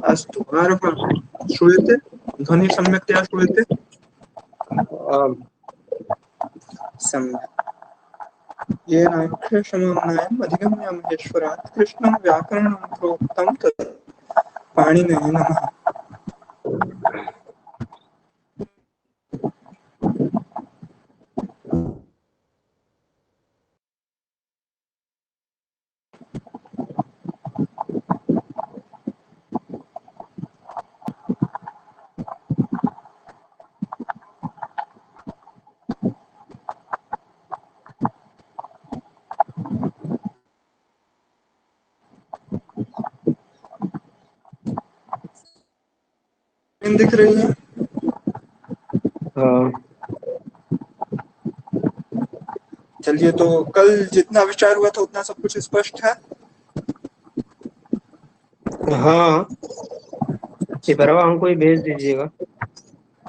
अस्तु आरभ्य श्रूयते ध्वनि सम्यक्तया श्रूयते आम् सम्यक् येन अक्षरसमन्वयम् अधिगम्य महेश्वरात् कृष्णं व्याकरणं प्रोक्तं तत् पाणिनये नमः। दिख रही है? हाँ चलिए, तो कल जितना विचार हुआ था उतना सब कुछ स्पष्ट है। हाँ चिपरवा हमको ही भेज दीजिएगा।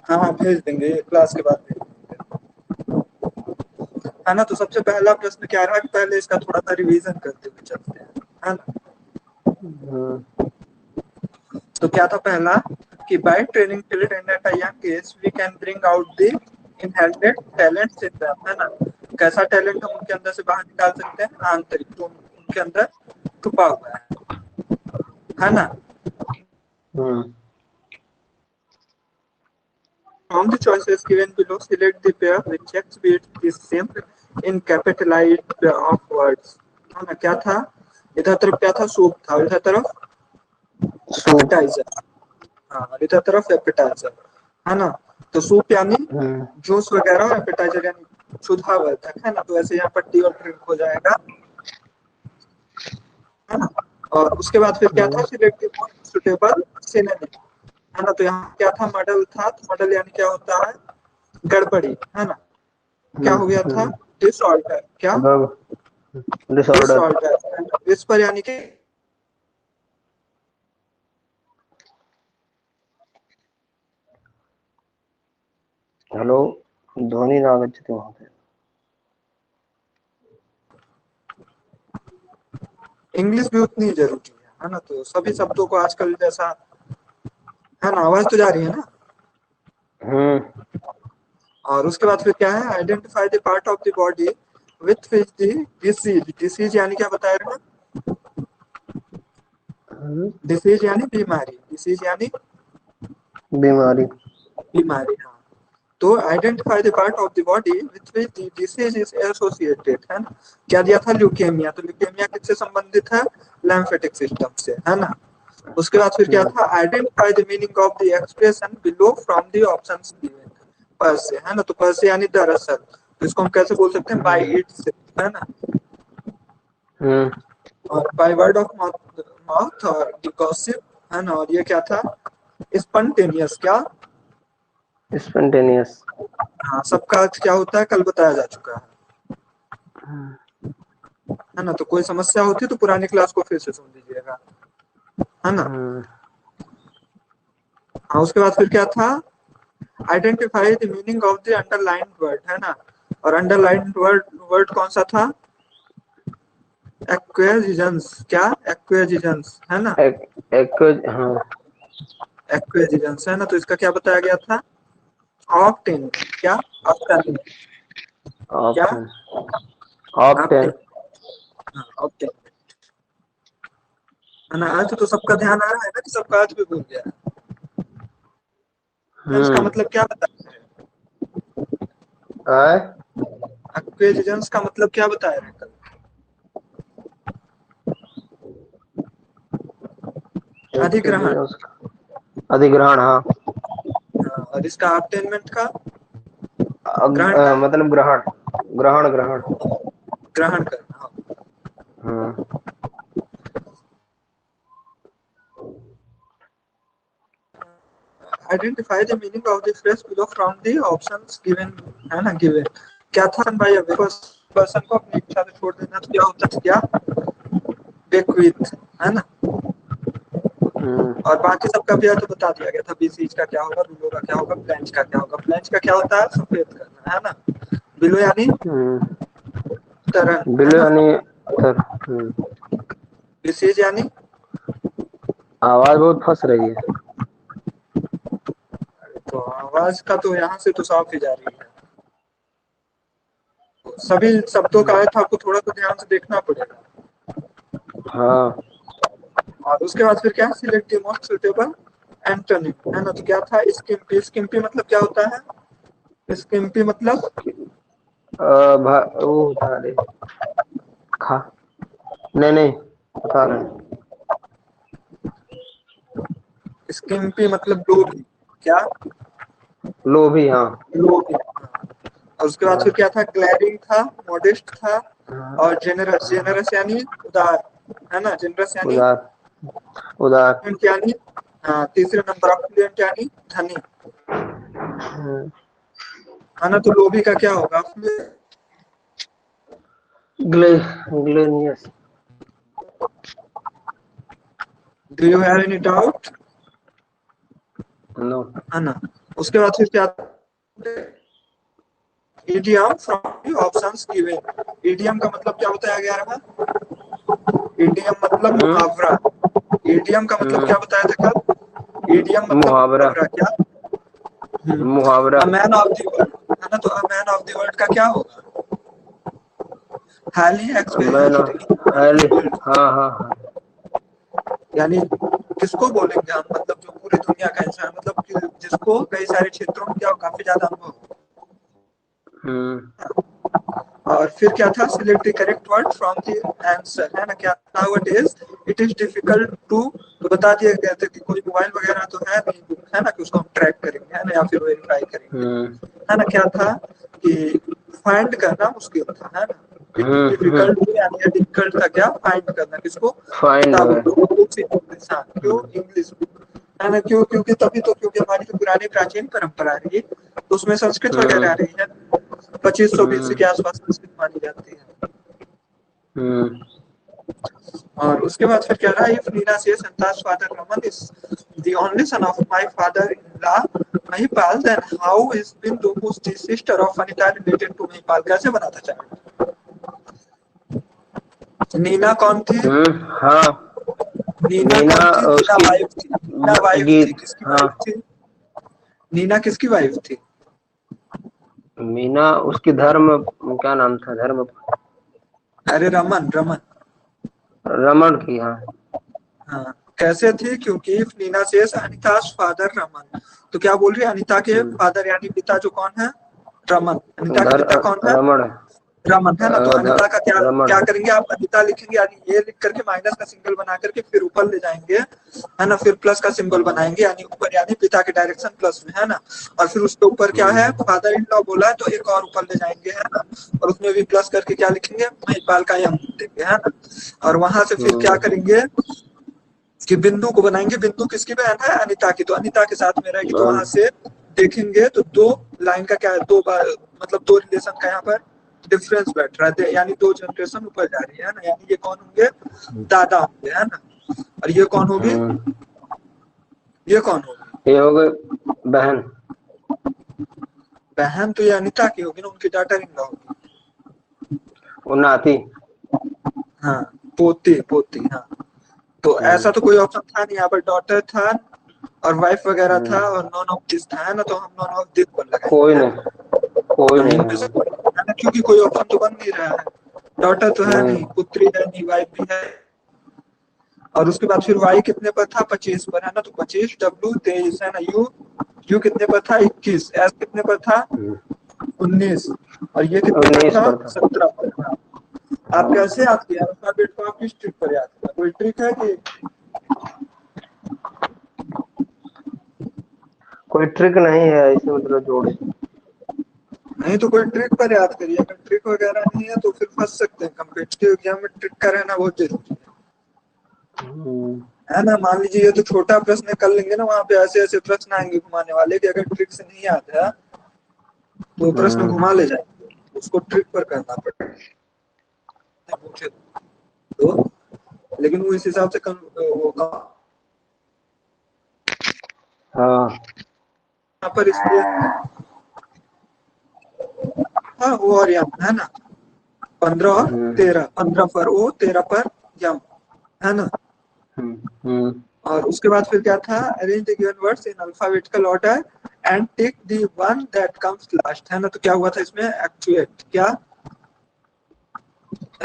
हाँ हाँ, भेज देंगे क्लास के बाद भेज देंगे। है ना। तो सबसे पहला प्रश्न क्या रहा कि पहले इसका थोड़ा सा रिवीजन करते हुए चलते हैं, है ना। हाँ तो क्या था पहला कि by training children at a young age we can bring out the inherited talents in them, है ना। कैसा टैलेंट हम उनके अंदर से बाहर निकाल सकते हैं? आंतरिक, जो उनके अंदर छुपा हुआ है ना। हाँ From the choices given below, select the pair which checks with the same in capitalized of words, है ना। क्या था इधर तरफ? क्या था? सूप था। इधर तरफ सूप। एपेटाइजर। हाँ, और इधर तरफ एपेटाइजर, है ना। तो सूप यानी हाँ जूस वगैरह, एपेटाइजर यानी क्षुधावर्धक, है ना। तो ऐसे यहाँ पर टी और ड्रिंक हो जाएगा, है ना। और उसके बाद फिर क्या था? Select the most suitable synonym, है ना। तो यहाँ क्या था? मॉडल था। तो मॉडल यानी क्या होता है? गड़बड़ी, है ना। क्या हो गया था? डिसऑर्डर। क्या? डिसऑर्डर। डिसऑर्डर। इस पर यानी कि हेलो ध्वनि न आगच्छति महोदय। इंग्लिश भी उतनी जरूरी है ना। तो सभी शब्दों को आजकल जैसा, है ना। आवाज तो जा रही है ना। और उसके बाद फिर क्या है? Identify the part of the body with which the disease. Disease यानी क्या बताया ना? डिसीज यानी बीमारी। डिसीज यानी बीमारी। बीमारी, हाँ। तो identify the part of the body with which the disease is associated, है ना। क्या दिया था? ल्यूकेमिया। तो ल्यूकेमिया किससे संबंधित है? लिम्फेटिक सिस्टम से, है ना। उसके बाद फिर क्या था? Identify the meaning of the expression below from the options given. पर से, है ना। तो पर से यानी दरअसल। तो इसको हम कैसे बोल सकते हैं? बाय इट से, है ना। और by word of mouth, mouth और गॉसिप, है ना। और ये क्या था? स्पॉन्टेनियस। क्या? स्पॉन्टेनियस। हाँ, सबका अर्थ क्या होता है? कल बताया जा चुका है ना। तो कोई समस्या होती है तो पुरानी क्लास को फिर से सुन लीजिएगा, है ना। हाँ, उसके बाद फिर क्या था? Identify the meaning of the underlined word, है ना। और अंडरलाइंड वर्ड वर्ड कौन सा था? एक्वेजिजेंस। क्या? एक्वेजिजेंस, है ना। हाँ एक्वेजिजेंस, है ना। तो इसका क्या बताया गया था? ऑप्टेन। क्या? ऑप्टेन। क्या? Option obtain. ऑप्टेन, हाँ, ऑप्टेन, है ना। अर्थ तो सबका ध्यान आ रहा है ना कि सबका अर्थ भी भूल गया है। का मतलब क्या बताया है? एक्वेजिजेंस का मतलब क्या बताया है कल? अधिग्रहण। अधिग्रहण। हाँ हाँ, और इसका ऑब्टेनमेंट का ग्रहण करना। मतलब ग्रहण ग्रहण ग्रहण। ग्रहण करना, हाँ। हाँ identify the meaning of the phrase below from the options given, है ना। गिवन क्या था भाई? अब पर्सन को अपनी इच्छा से छोड़ देना तो क्या होता है? क्या? बेक्विथ, है ना। और बाकी सबका भी अर्थ बता दिया गया था। बीसीज का क्या होगा, रूलो का क्या होगा, फ्लैंज का क्या होगा। फ्लैंज का क्या होता है? सफेद करना, है ना। बिलो यानी तरंग, है बिलो ना। यानी तर। बीसीज यानी आवाज बहुत फंस रही है। तो आवाज का तो यहाँ से तो साफ ही जा रही है। सभी शब्दों का अर्थ आपको थोड़ा तो ध्यान से देखना पड़ेगा। हाँ। और उसके बाद फिर क्या, select the most suitable antonym, है ना। तो क्या था, स्किम्पी। स्किम्पी मतलब क्या होता है? स्किम्पी मतलब वो होता है, खा, नहीं नहीं, बता रहे स्किम्पी मतलब लोभी। क्या? लोभी, हाँ। लोभी। और उसके बाद फिर हाँ क्या था, ग्लैरिंग था, मॉडेस्ट था, हाँ और जेनरस। हाँ। जेनरस यानी उदार, है ना। जेनरस यानी उदार, उदार। फ्लुएंट यानी, हाँ, तीसरे नंबर ऑफ फ्लुएंट यानी धनी, हम्म, है ना। तो लोभी का क्या होगा? ग्ले ग्लेनियस। Do you have any doubt? No. है ना। उसके बाद फिर क्या, idiom from the options given. Idiom का मतलब क्या बताया गया था? इडियम मतलब हम्म मुहावरा। इडियम का मतलब हम्म। क्या बताया था कल? इडियम मतलब मुहावरा, मुहावरा। क्या? मुहावरा। A man of the world, है ना। तो a man of the world का क्या होगा? हाईली मैन, हाईली, एक्सपीरियंस्ड, हाँ हाँ हाँ। यानी किसको बोलेंगे हम, मतलब जो पूरी दुनिया का इंसान, मतलब जिसको कई सारे क्षेत्रों में क्या काफी ज्यादा अनुभव हो। हम्म और फिर क्या था, select the correct word from the answer, है ना। क्या था, what is, it is difficult to. तो बता दिया गया था कि कोई मोबाइल वगैरह तो है नहीं, है ना, कि उसको हम ट्रैक करेंगे, है ना, या फिर वेरीफाई करेंगे, हम्म है ना। क्या था कि फाइंड करना मुश्किल था, है ना। It is hmm. डिफिकल्ट यानी डिफिकल्ट था क्या, फाइंड करना, किसको? फाइंड किताबों है। को, बुक्स इन इंग्लिश। हाँ, क्यों हम्म इंग्लिश, है ना। क्यों? क्योंकि तभी तो, क्योंकि हमारी जो पुरानी प्राचीन परंपरा रही तो उसमें संस्कृत वगैरह आ हम्म रही है। 2500 बीसी के हम्म आसपास संस्कृत मानी जाती है। हम्म। और उसके बाद फिर क्या रहा, if Neena say Santa's father Raman is the only son of my father in law Mahipal, then how is Bindu who is the sister of Anita related to Mahipal? कैसे बना था चार्ट? नीना कौन थी? हाँ। नीना मीना, कौन थी? नीना उसकी वाइफ थी। नीना वाइफ थी, गीत, किसकी हाँ। वाइफ थी? नीना किसकी वाइफ थी? मीना उसकी धर्म, क्या नाम था, धर्म, अरे रमन, रमन। रमन की, हाँ। हाँ, कैसे थी? क्योंकि नीना से अनिता's फादर रमन। तो क्या बोल रही है, अनिता के हम्म, फादर यानी पिता जो कौन है? रमन। अनिता के धर पिता कौन है? रमण है। रमन, है ना। तो अनिता का क्या रमण क्या है। करेंगे आप? अनिता लिखेंगे यानी ये लिख करके माइनस का सिंबल बना करके फिर ऊपर ले जाएंगे, है ना। फिर प्लस का सिंबल हम्म बनाएंगे यानी ऊपर, यानी पिता के डायरेक्शन प्लस में, है ना। और फिर उसके ऊपर क्या है, हम्म फादर इन लॉ बोला है तो एक और ऊपर ले जाएंगे, है ना। और उसमें भी प्लस करके क्या लिखेंगे, महिपाल का यम लिख देंगे, है ना। और वहां से फिर क्या हम्म करेंगे कि बिंदु को बनाएंगे। बिंदु किसकी बहन है? अनिता की। तो अनिता के साथ में रहेगी, तो वहां से देखेंगे तो दो लाइन का क्या है, दो बार, मतलब दो रिलेशन का यहाँ पर डिफरेंस बैठ रहा है, यानी दो जनरेशन ऊपर जा रही है ना। यानी ये कौन होंगे? दादा होंगे, है ना। और ये कौन होगी? हम्म। ये कौन होगी? ये हो गए बहन। बहन तो ये अनिता की होगी ना, उनकी डॉटर इन लॉ होगी। वो नाती। हाँ, पोती, पोती, हाँ। तो ऐसा हम्म तो कोई ऑप्शन था नहीं यहाँ पर, डॉटर था और वाइफ वगैरह था हम्म। और नॉन ऑफ दिस था, है ना। तो हम नॉन ऑफ दिस पर लगाएंगे, कोई है नहीं, कोई ना। नहीं इनमें है। से है ना, क्योंकि कोई ऑप्शन तो बन नहीं रहा है। डॉटर तो है नहीं। नहीं, पुत्री है नहीं, वाइफ भी है। और उसके बाद फिर वाई कितने पर था? 25 पर, है ना। तो 25, डब्ल्यू 23, है ना। यू, यू कितने पर था? 21। एस कितने पर था? हम्म, 19। और ये कितने पर 19 था? पर था। 17 पर था। आप हाँ। कैसे याद किया अल्फाबेट को? आप किस ट्रिक पर याद किया? कोई ट्रिक है कि? कोई ट्रिक नहीं है ऐसे, मतलब जोड़े। नहीं तो कोई ट्रिक पर याद करिए। अगर ट्रिक वगैरह नहीं है तो फिर फंस सकते हैं। कम्पिटिटिव एग्जाम में ट्रिक का रहना बहुत जरूरी हम्म है ना। मान लीजिए ये तो छोटा प्रश्न कर लेंगे ना, वहां पे ऐसे ऐसे प्रश्न आएंगे घुमाने वाले कि अगर ट्रिक से नहीं आता है तो प्रश्न हम्म। घुमा ले जाएंगे, उसको ट्रिक पर करना पड़ेगा। पूछे तो, लेकिन वो इस हिसाब से हाँ। यहाँ पर इसलिए, हाँ, वो और यम, है ना। 15 और हम्म 13, 15 पर ओ, 13 पर यम, है ना। हम्म हम्म और उसके बाद फिर क्या था, arrange the given words in alphabetical order and tick the one that comes last, है ना। तो क्या हुआ था इसमें, एक्चुएट, क्या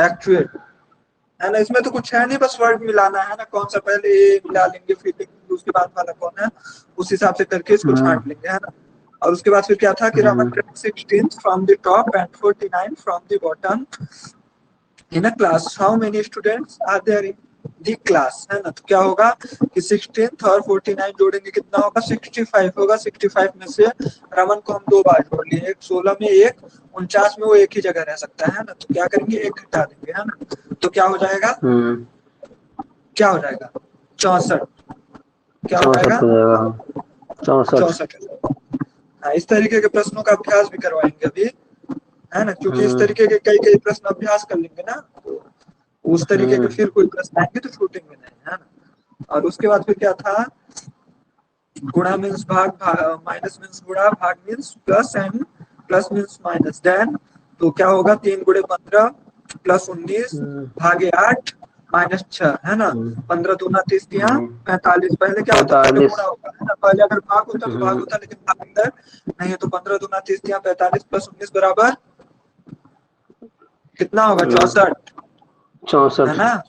एक्चुएट, है ना। इसमें तो कुछ है नहीं, बस वर्ड मिलाना है ना, कौन सा पहले ए मिला लेंगे फिर देखेंगे उसके बाद वाला कौन है, उस हिसाब से करके इसको छांट लेंगे, है ना। और उसके बाद फिर क्या था कि Raman 16 from the top and 49 from the bottom in a class, how many students are there in the class, है ना। तो क्या होगा कि 16 और 49 जोड़ेंगे कितना होगा, 65 होगा। 65 में से रमन को हम 2 बार जोड़ लिए, एक 16 में, एक 49 में, वो एक ही जगह रह सकता है ना। तो क्या करेंगे, एक घटा देंगे, है ना। तो क्या हो जाएगा, क्या हो जाएगा, 64, क्या हो जाएगा, 64। हाँ, इस तरीके के प्रश्नों का अभ्यास भी करवाएंगे अभी, है ना, क्योंकि इस तरीके के कई कई प्रश्न अभ्यास कर लेंगे ना, तो उस तरीके के फिर कोई प्रश्न आएंगे तो छूटेंगे नहीं, है ना। और उसके बाद फिर क्या था, गुणा मीन्स भाग, माइनस मीन्स गुणा, भाग means plus and plus means minus, then तो क्या होगा, 3 गुणे 15 प्लस 19 भागे 8 माइनस 6, है ना। 15 दूना 30 दिया 45, पहले क्या होता, पहले गुणा होगा, है ना। पहले अगर भाग होता तो भाग होता, लेकिन भाग अंदर नहीं है, तो 15 दूना 30 दिया 45 प्लस 19 बराबर कितना होगा, 64, है ना।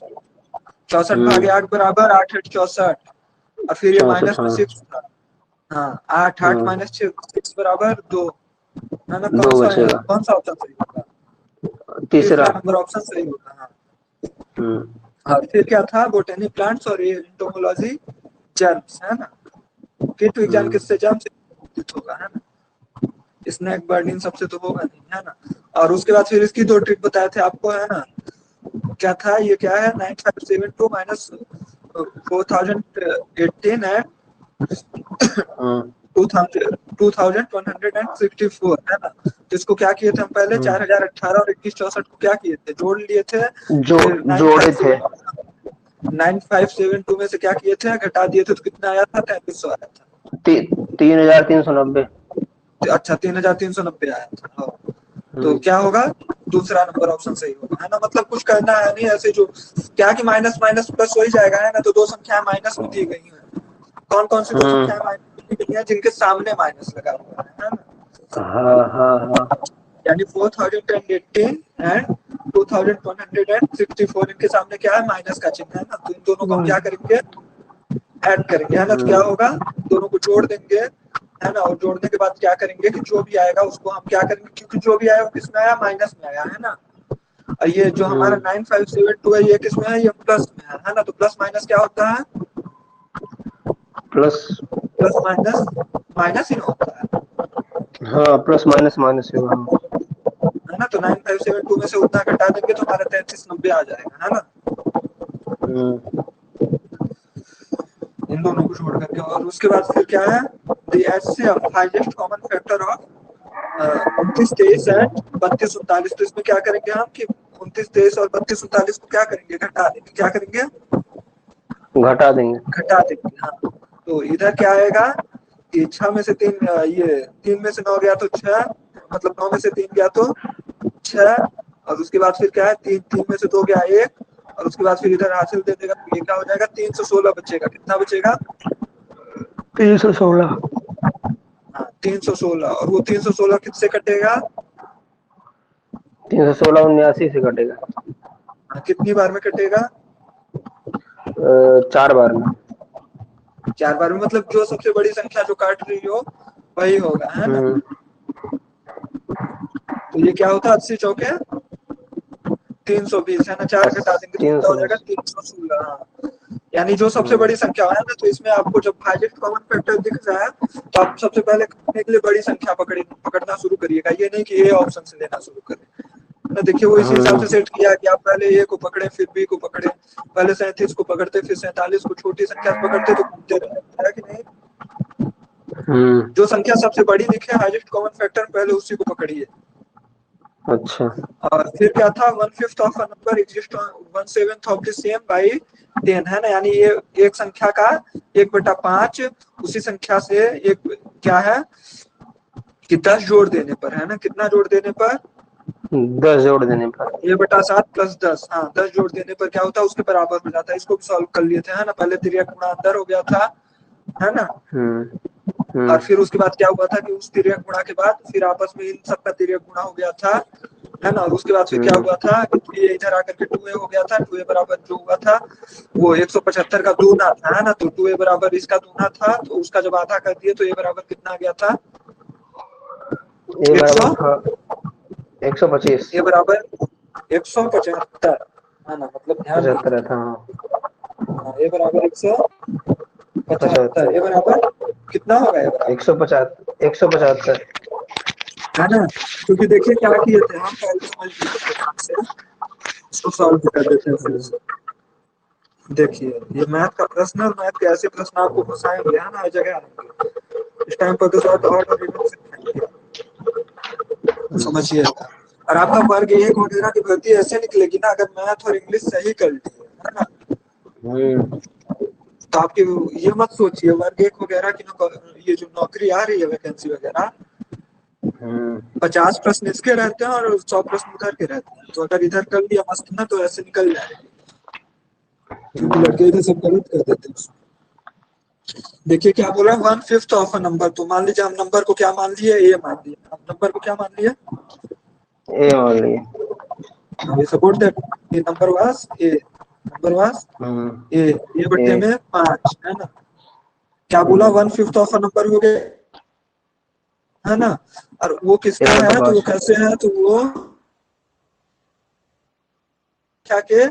64 भागे 8 बराबर 8 8 64, और फिर ये माइनस में 6 था, हाँ, 8 8 माइनस 6 बराबर 2, है ना। दो बचेगा, कौन सा ऑप्शन सही होगा, तीसरा नंबर ऑप्शन सही होगा, हाँ। और फिर क्या था, बोटेनी प्लांट्स और एंटोमोलॉजी जर्म्स, है ना। कीट विज्ञान किससे, जर्म से संबंधित होगा, है ना। स्नेक बर्ड इन सबसे तो होगा नहीं, है ना। और उसके बाद फिर इसकी 2 ट्रिक बताए थे आपको, है ना। क्या था, ये क्या है, 9572 माइनस 4018 एंड 2164, है ना। तो इसको क्या किए थे हम पहले, 4018 और 2164 को क्या किए थे, जोड़ लिए थे, फिर जोड़े थे 9572 में से क्या किए थे, घटा दिए थे, तो कितना आया था, 3300 आया था। 3390। अच्छा, 3390 आया था, हाँ। तो क्या होगा, दूसरा नंबर ऑप्शन सही होगा, है ना। मतलब कुछ करना है नहीं, ऐसे जो क्या कि माइनस माइनस प्लस हो ही जाएगा, है ना। तो 2 संख्याएं माइनस में दी गई हैं, कौन कौन सी 2 संख्याएं माइनस में दी गई हैं, जिनके सामने माइनस लगा हुआ है ना। हाँ, यानी 4018 एंड 2164, इनके सामने क्या है, माइनस का चिन्ह, है ना। तो इन दोनों को हम क्या करेंगे, ऐड करेंगे, है ना। तो क्या होगा, दोनों को जोड़ देंगे, है ना। और जोड़ने के बाद क्या करेंगे कि जो भी आएगा उसको हम क्या करेंगे, क्योंकि जो भी आया वो किसमें आया, माइनस में आया, है ना। और ये जो हमारा 9572 है, ये किसमें है, ये प्लस में है ना। तो प्लस माइनस क्या होता है, प्लस माइनस माइनस ही होता है, हाँ, प्लस माइनस माइनस होगा, है ना। तो 9572 में से उतना घटा देंगे तो हमारा 3390 आ जाएगा, है ना। इन दोनों को छोड़ करके, और उसके बाद फिर क्या है, the HCF highest common factor of 29 23 and 32 39। तो इसमें क्या करेंगे हम कि 29 23 और 32 39 को क्या करेंगे, घटा देंगे, क्या करेंगे, घटा देंगे। घटा देंगे, हाँ। तो इधर क्या आएगा कि 6 में से 3, ये 3 में से 9 गया तो 6, मतलब 9 में से 3 गया तो 6, और उसके बाद फिर क्या है, 3 में से 2 गया 1, और उसके बाद फिर इधर हासिल दे देगा, तो ये क्या हो जाएगा, 316 बचेगा, कितना बचेगा, 316। हाँ, 316, और वो 316 किससे कटेगा, 316 79 से कटेगा, कितनी बार में कटेगा, 4 बार में। 4 बार में, मतलब जो सबसे बड़ी संख्या जो काट रही हो वही होगा, है ना। तो ये क्या होता है, 80 चौके 320, है ना। 4 घटा देंगे तो कितना हो जाएगा, 316, हाँ। यानी जो सबसे बड़ी संख्या है ना, तो इसमें आपको जब हाईएस्ट कॉमन फैक्टर दिख जाए तो आप सबसे पहले करने के लिए बड़ी संख्या पकड़ना शुरू करिएगा, ये नहीं कि ए ऑप्शन से लेना शुरू करें ना। देखिए वो इसी हिसाब से सेट किया कि आप पहले ए को पकड़े, फिर बी को पकड़े, पहले 37 को पकड़ते, फिर 47 को, छोटी संख्या पकड़ते, तो घूमते रहते, कि नहीं। जो संख्या सबसे बड़ी दिखे हाईएस्ट कॉमन फैक्टर, पहले उसी को पकड़िए। अच्छा, और फिर क्या था, 1/5 of a number exist on 1/7 of the same by 10, है ना। यानी ये एक संख्या का 1/5 उसी संख्या से एक क्या है कि 10 जोड़ देने पर, है ना। कितना जोड़ देने पर, 10 जोड़ देने पर। ए बटा 7 प्लस 10, हाँ 10 जोड़ देने पर क्या होता है, उसके बराबर हो जाता है। इसको भी सॉल्व कर लिए थे, है ना, पहले तिर्यक गुणा अंदर हो गया था, है ना, और फिर उसके बाद क्या हुआ था कि उस तिर्यक गुणा के बाद फिर आपस में इन सबका तिर्यक गुणा हो गया था, है ना, और उसके बाद फिर क्या हुआ था कि ये इधर आकर के 2a हो गया था। 2a बराबर जो हुआ था वो 175 का दूना था, है ना, तो 2a बराबर इसका दूना था, तो उसका जब आधा कर दिए तो a बराबर कितना आ गया था, ए बराबर 100, था 125। a बराबर 175, है ना, मतलब ध्यान 75 दीजिए, था, हाँ। हाँ, a बराबर 175, 75। a बराबर कितना होगा, a बराबर 150, 175। है ना, क्योंकि देखिए क्या किए थे हम पहले, समझ लीजिए ध्यान से, इसको सॉल्व कर देते हैं फिर से। देखिए ये मैथ का प्रश्न है, मैथ के ऐसे प्रश्न आपको फंसाएंगे, है ना, हर जगह आएंगे, इस टाइम पर तो शायद और रिडल से खाएंगे, समझिएगा। और आपका वर्ग एक वगैरह की भर्ती ऐसे निकलेगी ना, अगर मैथ और इंग्लिश सही कर लिए, है ना, हम्म। तो आपकी ये मत सोचिए वर्ग एक वगैरह की ये जो नौकरी आ रही है वैकेंसी वगैरह, हम्म। 50 प्रश्न इसके रहते हैं और 100 प्रश्न उधर के रहते हैं, तो अगर इधर कर लिया मस्त ना तो ऐसे निकल जाएगी, क्योंकि हम्म। लड़के इधर सब गलत कर देते हैं। देखिए क्या बोला, 1/5 ऑफ अ नंबर, तो मान लीजिए हम नंबर को क्या मान लिए, ए मान लिए, हम नंबर को क्या मान लिए, ए मान लिए। we suppose that a number was a, number was hmm. a ए। बट्टे में 5, है ना, क्या बोला, 1/5 ऑफ अ नंबर हो गए, है ना, और वो किसका एक बटा है, तो वो पाँच। कैसे है, तो वो क्या के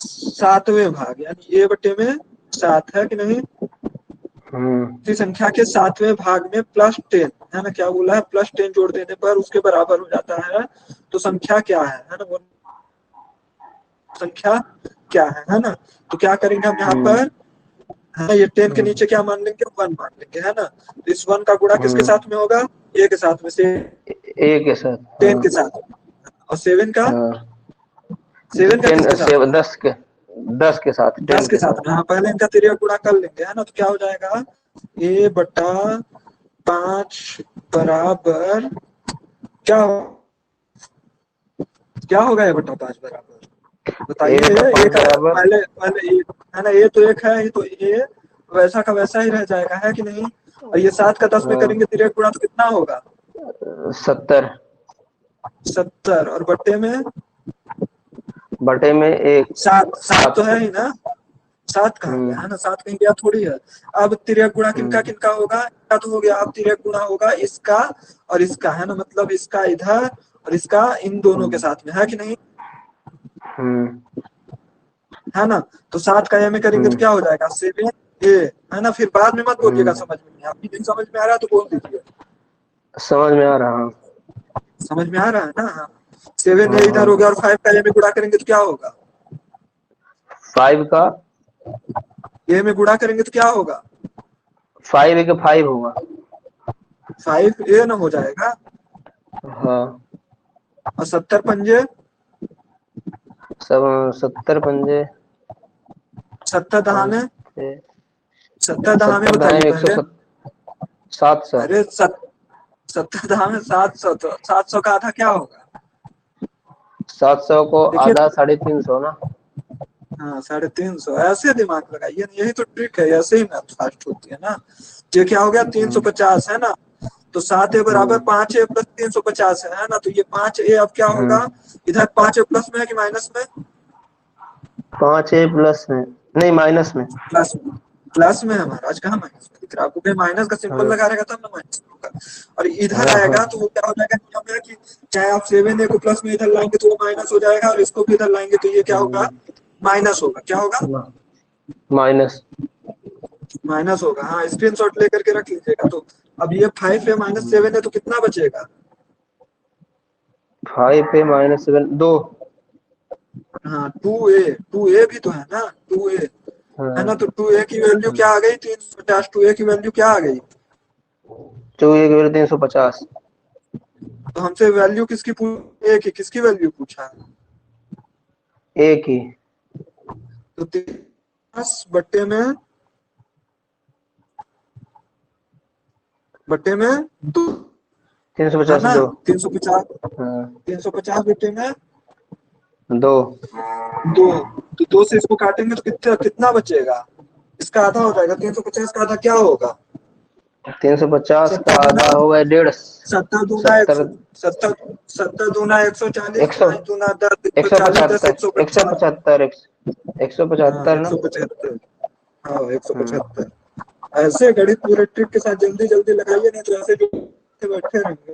7वें भाग, यानी a बट्टे में 7 है कि नहीं, हम्म। उसी संख्या के 7वें भाग में +10, है ना, क्या बोला है, +10 जोड़ देने पर उसके बराबर हो जाता है, तो संख्या क्या है ना, वो संख्या क्या है ना, तो क्या करेंगे हम यहाँ पर, हम्म। है ना, ये 10 के हम्म। नीचे क्या मान लेंगे, 1 मान लेंगे, है ना, तो इस 1 का गुणा किसके हम्म। साथ में होगा, a के साथ में से, ए के साथ, 10 हाँ। के साथ, और 7 का, हाँ, 7 का 10 किसके साथ में, 10 के साथ, 10 10 के के साथ साथ। में, हाँ पहले इनका तिर्यक गुणा कर लेंगे, है ना, तो क्या हो जाएगा, a बटा 5 बराबर क्या क्या होगा, a बटा 5 बराबर, ए बताइए, बटा ये 5 का बराबर पहले पहले ये, है ना, ये तो एक है, ये तो ये वैसा का वैसा ही रह जाएगा, है कि नहीं, और ये 7 का 10 में करेंगे तिर्यक गुणा तो कितना होगा, 70। 70, और बट्टे में बटे में एक। 7, 7 तो 7। है ही ना, 7 कहाँ गया, है हम्म। ना, 7 कहीं गया थोड़ी है। अब तिर्यक गुणा किनका हम्म। किनका होगा, इसका तो हो गया, अब तिर्यक गुणा होगा इसका और इसका, है ना, मतलब इसका इधर और इसका इन दोनों के हम्म। साथ में, है कि नहीं, हम्म। है ना, तो 7 का ए में करेंगे तो हम्म। क्या हो जाएगा, 7a, है ना, फिर बाद में मत बोलिएगा हम्म। समझ में नहीं, आपकी नहीं समझ में आ रहा है तो बोल दीजिए, समझ में आ रहा। समझ में आ रहा है ना, हाँ, 7a हाँ, इधर हो गया, हाँ। और 5 का ए में गुणा करेंगे तो क्या होगा, 5 का ए में गुणा करेंगे तो क्या होगा, 5 का 5 होगा। 5a ना हो जाएगा, हाँ। और 70 पंजे, सब 70 पंजे। 70 पाँच दहाने, छः। 70 दहाने 70 बताइए दाएं पहले, 700। अरे 70 दहाने 700, तो 700 का आधा क्या होगा, 700 को देखिए, आधा 350 ना। हाँ 350, ऐसे दिमाग लगाइए ना, यही तो ट्रिक है, ऐसे ही मैथ फास्ट होती है ना, ये क्या हो गया, हम्म। 350, है ना, तो 7a बराबर हम्म। 5a प्लस 350 है ना, तो ये 5a अब क्या हम्म। होगा, इधर 5a प्लस में है कि माइनस में, 5 प्लस में, नहीं माइनस में। प्लस में, प्लस में है महाराज, कहाँ माइनस में दिख रहा है आपको, कहीं माइनस का सिंबल हाँ, लगा रहेगा तब ना माइनस होगा, और इधर हाँ, हाँ। आएगा तो वो क्या हो जाएगा, नियम है कि चाहे आप 7a को प्लस में इधर लाएंगे तो वो माइनस हो जाएगा, और इसको भी इधर लाएंगे तो ये क्या होगा, हम्म। माइनस होगा, क्या होगा, माइनस। माइनस होगा, हाँ स्क्रीनशॉट लेकर के रख लीजिएगा, तो अब ये 5 है माइनस 7 है तो कितना बचेगा, 5 पे -7 2। हाँ 2a भी तो है ना, 2a, है हाँ। ना, तो 2a की वैल्यू क्या आ गई, 350, 2a की वैल्यू क्या आ गई, 2 1 350। तो हमसे वैल्यू किसकी a की किसकी वैल्यू पूछा, एक ही। तो 10 बट्टे में 2, है 385 ना। दो। 350, हाँ 350 बेटे में दो। 2, तो 2 से इसको काटेंगे तो कितना कितना बचेगा? इसका आधा हो जाएगा। 350 का आधा क्या होगा? 350 का 70 आधा दूना, होगा 150। 70 दूना 70। 70, 70 दूना 140, 100। 5 दूना 10, 140, 10, 175। 155। 175। हाँ 175 ना। 175। हाँ हम्म 175। ऐसे गणित पूरे ट्रिक के साथ जल्दी जल्दी लगाइए, नहीं तो ऐसे जो बैठे रहेंगे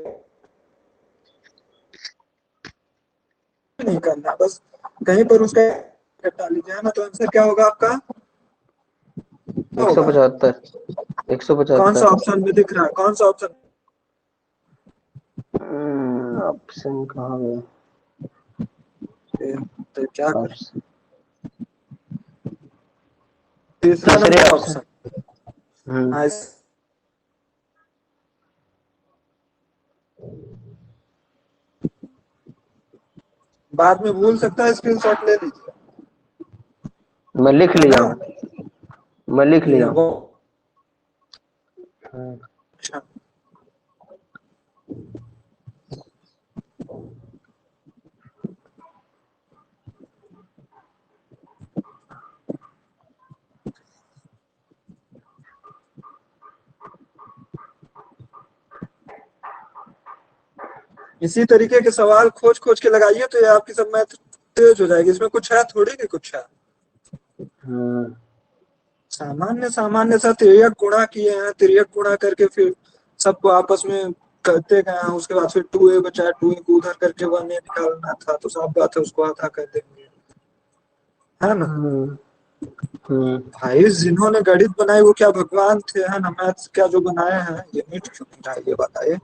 नहीं करना, बस कहीं पर उसका हटा लीजिए, है ना। तो आंसर क्या होगा आपका? क्या होगा? 175। कौन सा 175। ऑप्शन में दिख रहा है? कौन सा ऑप्शन? ऑप्शन कहाँ गया? तो क्या करें? ऑप्शन तीसरा तीसरे नंबर ऑप्शन। ऑप्शन। हम्म हाँ बाद में भूल सकता है, स्क्रीनशॉट ले लीजिए, मैं लिख है लिया ना। हूँ। मैं लिख लिया ये हूँ। वो हम्म, अच्छा। इसी तरीके के सवाल खोज खोज के लगाइए तो ये आपकी सब मैथ तेज हो जाएगी। इसमें कुछ है थोड़ी कि कुछ है। हम्म, सामान्य सामान्य सा तिर्यक गुणा किए हैं, तिर्यक गुणा करके फिर सबको आपस में करते गए हैं। उसके बाद फिर 2a बचा, 2a को उधर करके 1a निकालना था, तो साफ बात है उसको आधा कर देंगे, है ना। हम्म, हम्म, भाई जिन्होंने गणित बनाई वो क्या भगवान थे, है ना। मैथ्स क्या जो बनाए हैं ये मिट क्यों नहीं रहा है, ये बताइए,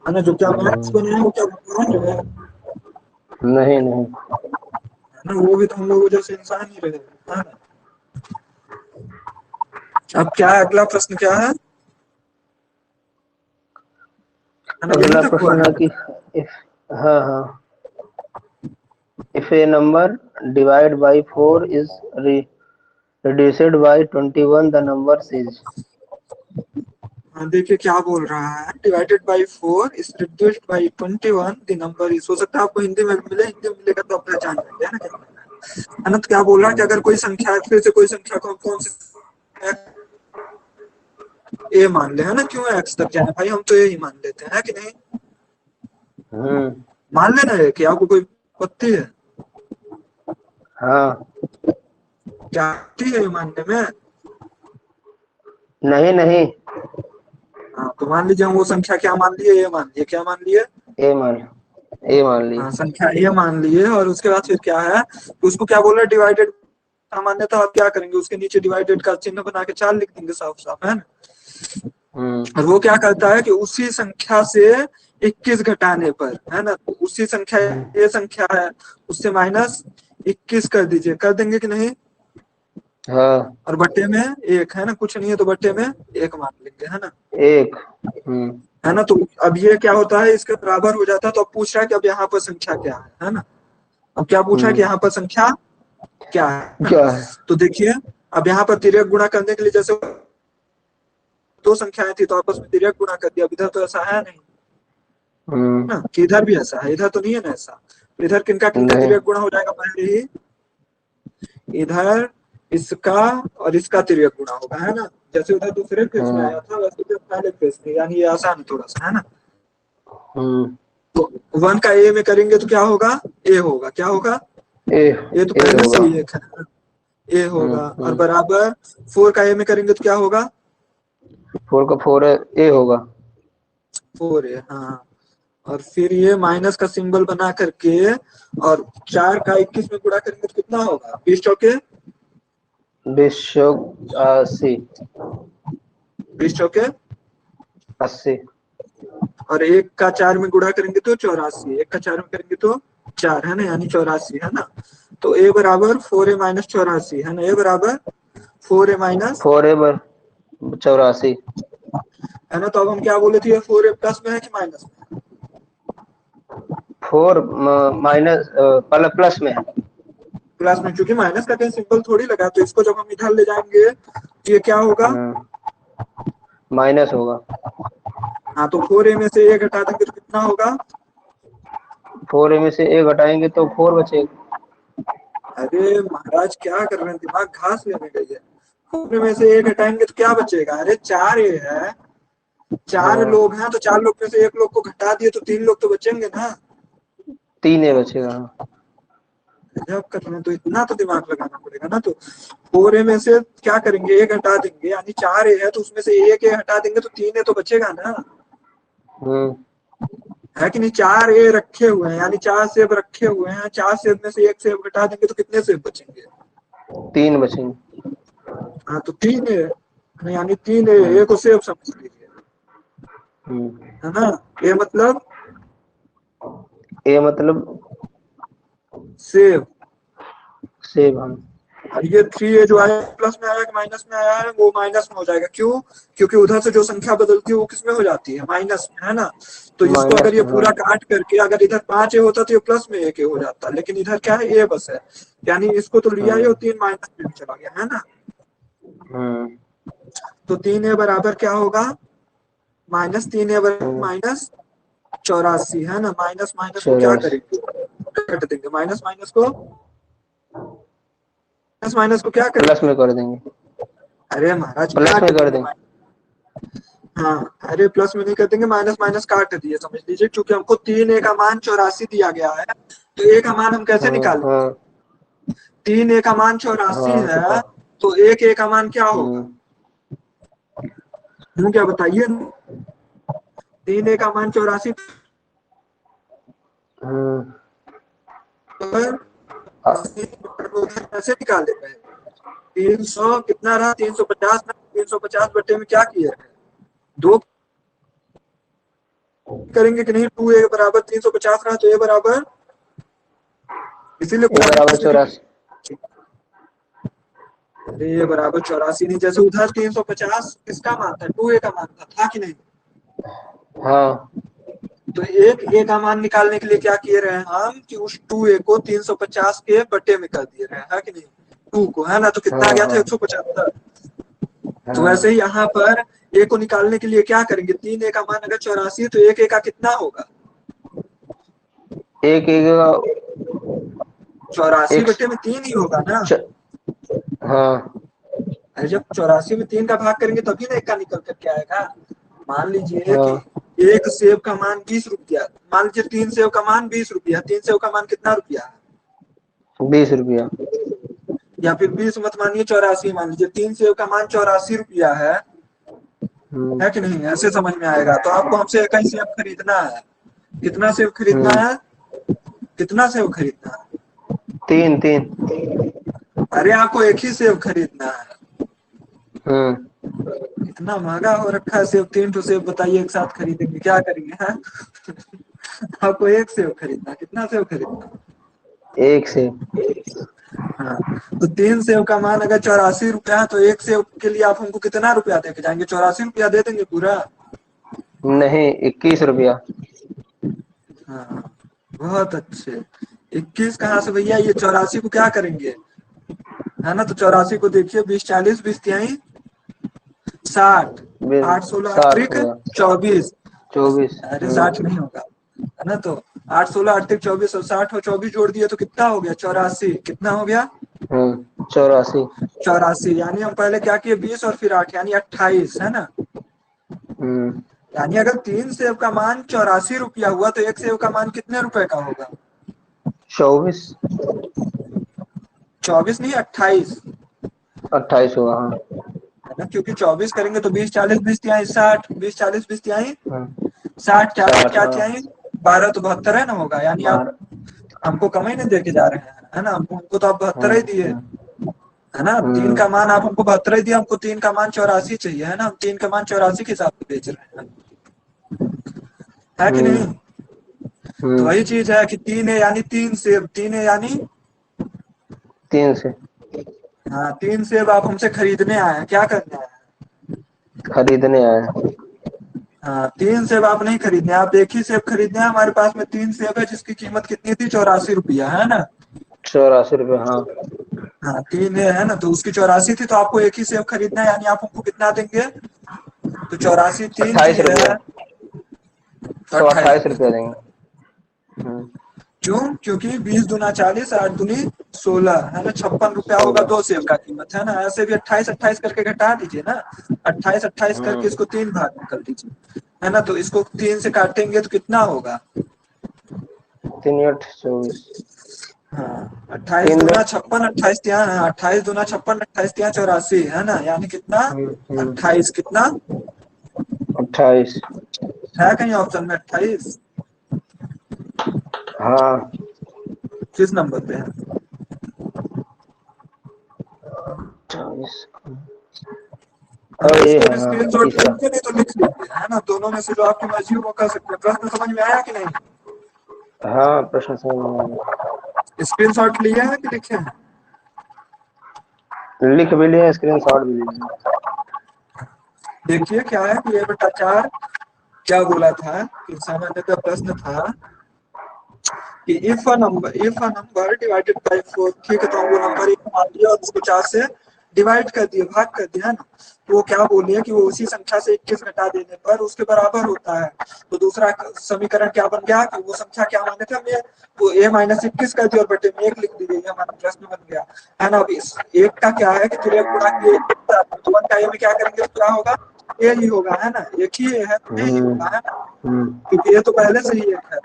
है ना। जो क्या मैथ्स हम्म। बनाए वो क्या भगवान है? नहीं नहीं। है ना, वो भी तो हम लोग जैसे इंसान ही रहे, है ना। अब क्या है, अगला प्रश्न क्या है ना, यहीं अगला तक हुआ प्रश्न है। है कि if, हाँ हाँ, if a number divided by 4 is reduced by 21 the number is। हाँ, देखिए क्या बोल रहा है। Divided by 4 is reduced by 21 the number is. हो सकता है आपको हिंदी में मिले, हिंदी में मिलेगा तो आप पहचान लेंगे, है ना क्या है ना। तो क्या बोल रहा है कि अगर कोई संख्या है, फिर से कोई संख्या को हम कौन सी ए मान ले, है ना। क्यों एक्स तक जाए भाई, हम तो यही मान लेते हैं कि नहीं। हम्म। मान लेना है कि आपको कोई पत्ती है, हाँ। क्या पत्ती है ये मानने में। नहीं नहीं। हाँ तो मान लीजिए हम वो संख्या क्या मान लिए, ये मान लिए, क्या मान लिए। ए मान ए मान ली। हाँ संख्या ए मान लिए, और उसके बाद फिर क्या है, तो उसको क्या बोल रहा है, डिवाइडेड। सामान्यतः आप क्या करेंगे, उसके नीचे डिवाइडेड का चिन्ह बना के 4 लिख देंगे साफ साफ, है ना। हम्म और वो क्या करता है कि उसी संख्या से 21 घटाने पर, है ना, तो उसी संख्या, हम्म, ये संख्या है, उससे माइनस 21 कर दीजिए, कर देंगे कि नहीं। हाँ और बट्टे में एक, है ना, कुछ नहीं है तो बट्टे में एक मान लेंगे, है ना। एक। हम्म है ना, तो अब ये क्या होता है, इसके बराबर हो जाता है। तो अब पूछ रहा है कि अब यहाँ पर संख्या क्या है ना। अब क्या पूछा है कि हम्म। यहाँ पर संख्या क्या है ना। क्या है? तो देखिए अब यहाँ पर तिर्यक गुणा करने के लिए, जैसे दो संख्याएं थी तो आपस में तिर्यक गुणा कर दिया। अब इधर तो ऐसा है नहीं हम्म। ना, कि इधर भी ऐसा है, इधर तो नहीं है ना ऐसा। तो इधर किनका किनका नहीं। तिर्यक गुणा हो जाएगा पहले ही, इधर इसका और इसका तिर्यक गुणा होगा, है ना। जैसे उधर दूसरे फेस में आया हम्म था वैसे इधर पहले फेस में, यानी ये आसान है थोड़ा सा, है ना। हम्म। तो 1 का ए में करेंगे तो क्या होगा, ए होगा, क्या होगा, ए ए तो ए पहले से होगा। ही एक है, ए होगा। और हम्म। बराबर 4 का ए में करेंगे तो क्या होगा, 4 का 4 है, ए होगा। 4 ए, हाँ। और फिर ये माइनस का सिंबल बना करके, और 4 का 21 में गुणा करेंगे तो कितना होगा, 20 चौके 280। 20 चौके। 80। और 1 का 4 में गुणा करेंगे तो 84, 1 का 4 में करेंगे तो 4, है ना, यानी 84, है ना। तो ए बराबर 4a माइनस 84, है ना। ए बराबर 4a माइनस, 4 ए बर 84। है ना। तो अब हम क्या बोले थे, ये 4a प्लस में है कि माइनस में। 4 माइनस प्लस में है। प्लस में, क्योंकि माइनस का कहीं सिंबल थोड़ी लगा, तो इसको जब हम इधर ले जाएंगे तो ये क्या होगा, माइनस होगा। हाँ तो 4a में से a घटा देंगे तो कितना होगा? 4a में से a घटाएंगे तो 4 बचेगा। अरे महाराज क्या कर रहे हैं, दिमाग घास लेने गई है। 4a में से a घटाएंगे तो क्या बचेगा? अरे 4a है, 4 हाँ, लोग हैं तो 4 लोग में से एक लोग को घटा दिए तो 3 लोग तो बचेंगे ना। 3a बचेगा। हाँ। जब कर रहे हैं तो इतना तो दिमाग लगाना पड़ेगा ना। तो 4a में से क्या करेंगे, a घटा देंगे, यानी 4a है तो उसमें से एक a हटा देंगे तो 3a तो बचेगा ना, हम्म, है कि नहीं? 4a रखे हुए हैं यानी 4 सेब रखे हुए हैं, 4 सेब में से एक सेब घटा देंगे तो कितने सेब बचेंगे? 3 बचेंगे। हाँ तो 3a यानी 3a, हम्म, a को सेब समझ लीजिए, हम्म। है ना। a मतलब a मतलब सेब। सेब। हम और ये 3a जो आया प्लस में आया कि माइनस में आया है, वो माइनस में हो जाएगा। क्यों? क्योंकि उधर से जो संख्या बदलती है वो किस में हो जाती है? माइनस में, है ना। तो इसको माइनस अगर ये में। हाँ। पूरा काट करके अगर इधर 5a होता तो ये प्लस में एक हो जाता, लेकिन इधर क्या है, a बस है, यानी इसको तो लिया ही और हम्म, 3 माइनस में भी चला गया, है ना। हम्म, तो 3a बराबर क्या होगा? -3a बराबर हम्म। -84, है ना। माइनस माइनस को क्या 84। करेंगे? कट देंगे। माइनस माइनस को क्या प्लस करेंगे? में कर देंगे। अरे महाराज प्लस काट में कर देंगे। देंगे। हाँ, अरे प्लस में नहीं कर देंगे, माइनस माइनस काट दिए समझ लीजिए, क्योंकि हमको 3a का मान 84 दिया गया है, तो a का मान हम कैसे हाँ, निकालेंगे? हाँ, 3a का मान 84 हाँ, तो है, तो एक a का मान क्या होगा? हम्म, क्या बताइए? 3a का मान 84 हम्म। पर हाँ, 80 कैसे निकालेंगे? 300 कितना रहा? 350 ना। 350 बटे में क्या किया है? 2 करेंगे कि नहीं? 2a बराबर 350 रहा तो a बराबर, इसीलिए a बराबर कोशिश में 84। अरे ये बराबर 84 नहीं, जैसे उधर 350 किसका मान था? 2a का मान था कि नहीं? हाँ, तो एक a का मान निकालने के लिए क्या किए रहे हैं हम कि उस 2a को 350 के बटे में कर दिए रहे हैं, है कि नहीं? 2 को, है ना। तो कितना आ हाँ, गया था? हाँ, 175। तो वैसे हाँ। ही यहाँ पर a को निकालने के लिए क्या करेंगे? 3a का मान अगर 84 है तो एक a का कितना होगा? एक एक 84 एक बटे में 3 ही होगा ना। च, हाँ, अरे जब 84 में 3 का भाग करेंगे तभी ना एक का निकल करके आएगा। मान लीजिए कि हाँ, एक सेब का मान 20 रुपया, मान लीजिए 3 सेब का मान 20 रुपया, 3 सेब का मान कितना रुपया है? 20 रुपया। या फिर 20 मत मानिए, 84 मान लीजिए। 3 सेब का मान 84 रुपया हम्म, है कि नहीं? ऐसे समझ में आएगा। तो आपको हमसे एक ही सेब खरीदना है। कितना सेब खरीदना हम्म। है? कितना सेब खरीदना है? 3 3। अरे आपको एक ही सेब खरीदना है। हम्म। इतना महंगा हो रखा है सेब, 3 तो सेब बताइए एक साथ खरीदेंगे क्या करेंगे, हैं? आपको एक सेब खरीदना, कितना सेब खरीदना? एक से हाँ, तो 3 सेब का मान अगर 84 रुपया है तो एक सेब के लिए आप हमको कितना रुपया दे के जाएंगे? 84 रुपया दे देंगे पूरा? नहीं, 21 रुपया। हाँ, बहुत अच्छे। 21 कहाँ से भैया? ये 84 को क्या करेंगे, है ना। तो 84 को देखिए, 20 40 20 तिहाई 60, 8 16 60 अट्रिक होगा। 24। 24। अरे 60 नहीं होगा, है ना। तो 8 16 अट्रिक 24 और 60 और 24 जोड़ दिए तो कितना हो गया? 84। कितना हो गया? 84। 84, यानी हम पहले क्या किए? 20 और फिर 8 यानी 28, है ना। हम्म। यानी अगर 3 सेब का मान 84 रुपया हुआ तो एक सेब का मान कितने रुपए का होगा? 24। 24 नहीं, 28, 28 हुआ। हाँ, है ना। क्योंकि 24 करेंगे तो 20 40 20 तिहाई 60, 20 40 20 तिहाई हाँ, 60, 4 60। क्या हाँ, तिहाई 12 तो 72 है ना होगा। यानी आप 12। हमको कम ही नहीं दे के जा रहे हैं, है ना। हमको तो आप 72 ही हाँ, दिए, हाँ, है ना। 3 का मान आप हमको 72 ही दिए, हमको 3 का मान 84 चाहिए, है ना। हम 3 का मान 84 के हिसाब से बेच रहे हैं, है कि नहीं। हम्म, तो हम्म। वही चीज है कि 3 है यानी 3 सेब, 3 है यानी तीन से हाँ, 3 सेब आप हमसे खरीदने आए हैं, क्या करने आए हैं? खरीदने आए। हाँ, 3 सेब आप नहीं खरीदने, आप एक ही सेब खरीदने हैं। हमारे पास में 3 सेब है जिसकी कीमत कितनी थी? 84 रुपया, है ना। 84 रुपये। हाँ। हाँ, 3 है ना, तो उसकी 84 थी, तो आपको एक ही सेब खरीदना है, यानी आप हमको कितना देंगे? तो 84 3 28 दिए रुपया। है, तो 128 रुपया देंगे। क्यों? क्योंकि 20 दूना 40, 8 दूनी 16 है ना, 56 रुपया होगा 2 सेब का कीमत, है ना। ऐसे भी 28 28 करके घटा दीजिए ना, 28 28 करके इसको 3 भाग में कर दीजिए, है ना। तो इसको 3 से काटेंगे तो कितना होगा? 3 8 24। हाँ, 28 तीन दूना दस 56, 28 तिया, 28 दूना 56, 28 तिया 84, है ना। यानी कितना? 28 कितना 28। है कहीं ऑप्शन में 28? हाँ किस नंबर पे है? 28। हाँ, और ये इसको है, हाँ स्क्रीनशॉट ले तीसरा। लीजिए, नहीं तो लिख लीजिए, है ना। दोनों में से जो आपकी मर्जी हो वो कर सकते हैं। प्रश्न समझ में आया कि नहीं? हाँ प्रश्न समझ में आ गया। स्क्रीनशॉट लिया है कि लिखे हैं? लिख भी लिए, स्क्रीन शॉट भी लिए। देखिए क्या है कि A/4 क्या बोला था कि सामान्यतः प्रश्न था कि if a number divided by 4, ठीक है, तो हम वो नंबर एक मान लिया और उसको 4 से डिवाइड कर दिए, भाग कर दिया, है ना। तो वो क्या बोले कि वो उसी संख्या से 21 घटा देने पर उसके बराबर होता है। तो दूसरा समीकरण क्या बन गया कि वो संख्या क्या माने थे हमने, वो A-21 कर दिया और बटे में 1 लिख दिए, ये हमारा प्रश्न बन गया, है ना। अब इस एक का क्या है कि फिर एक गुणा किए, तो 1 का A में क्या करेंगे तो क्या होगा? ए ही होगा, है ना। एक ही A है तो ए ही होगा, है ना, क्योंकि ये तो पहले से ही एक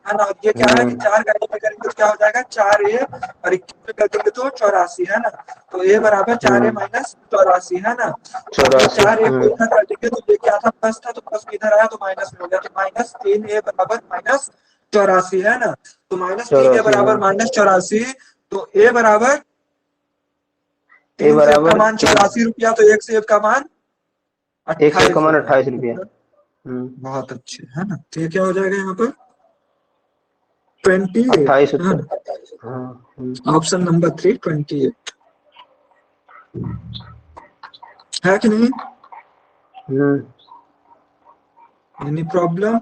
है ना। और ये क्या है कि 4 का ए में करेंगे तो क्या हो जाएगा? 4A और 21 में कर देंगे तो 84, है ना। तो A बराबर 4A माइनस 84, है ना। अब ये 84। 4A को इधर कर देंगे तो ये क्या था? प्लस था, तो प्लस में इधर आया तो माइनस में हो गया, तो माइनस 3A बराबर माइनस 84, है ना। तो माइनस 3A 84 बराबर हाँ। माइनस 84, तो A बराबर ए 3 सेब का बराबर मान 84 रुपया, तो 1 सेब का मान एक सेब का 28 मान रुपया। 28 रुपया। बहुत अच्छे, है ना। तो ये क्या हो जाएगा यहाँ पर? 28, 28 है उत्तर। ना। हाँ। ऑप्शन नंबर 3, 28 है कि नहीं? हम्म। Any problem?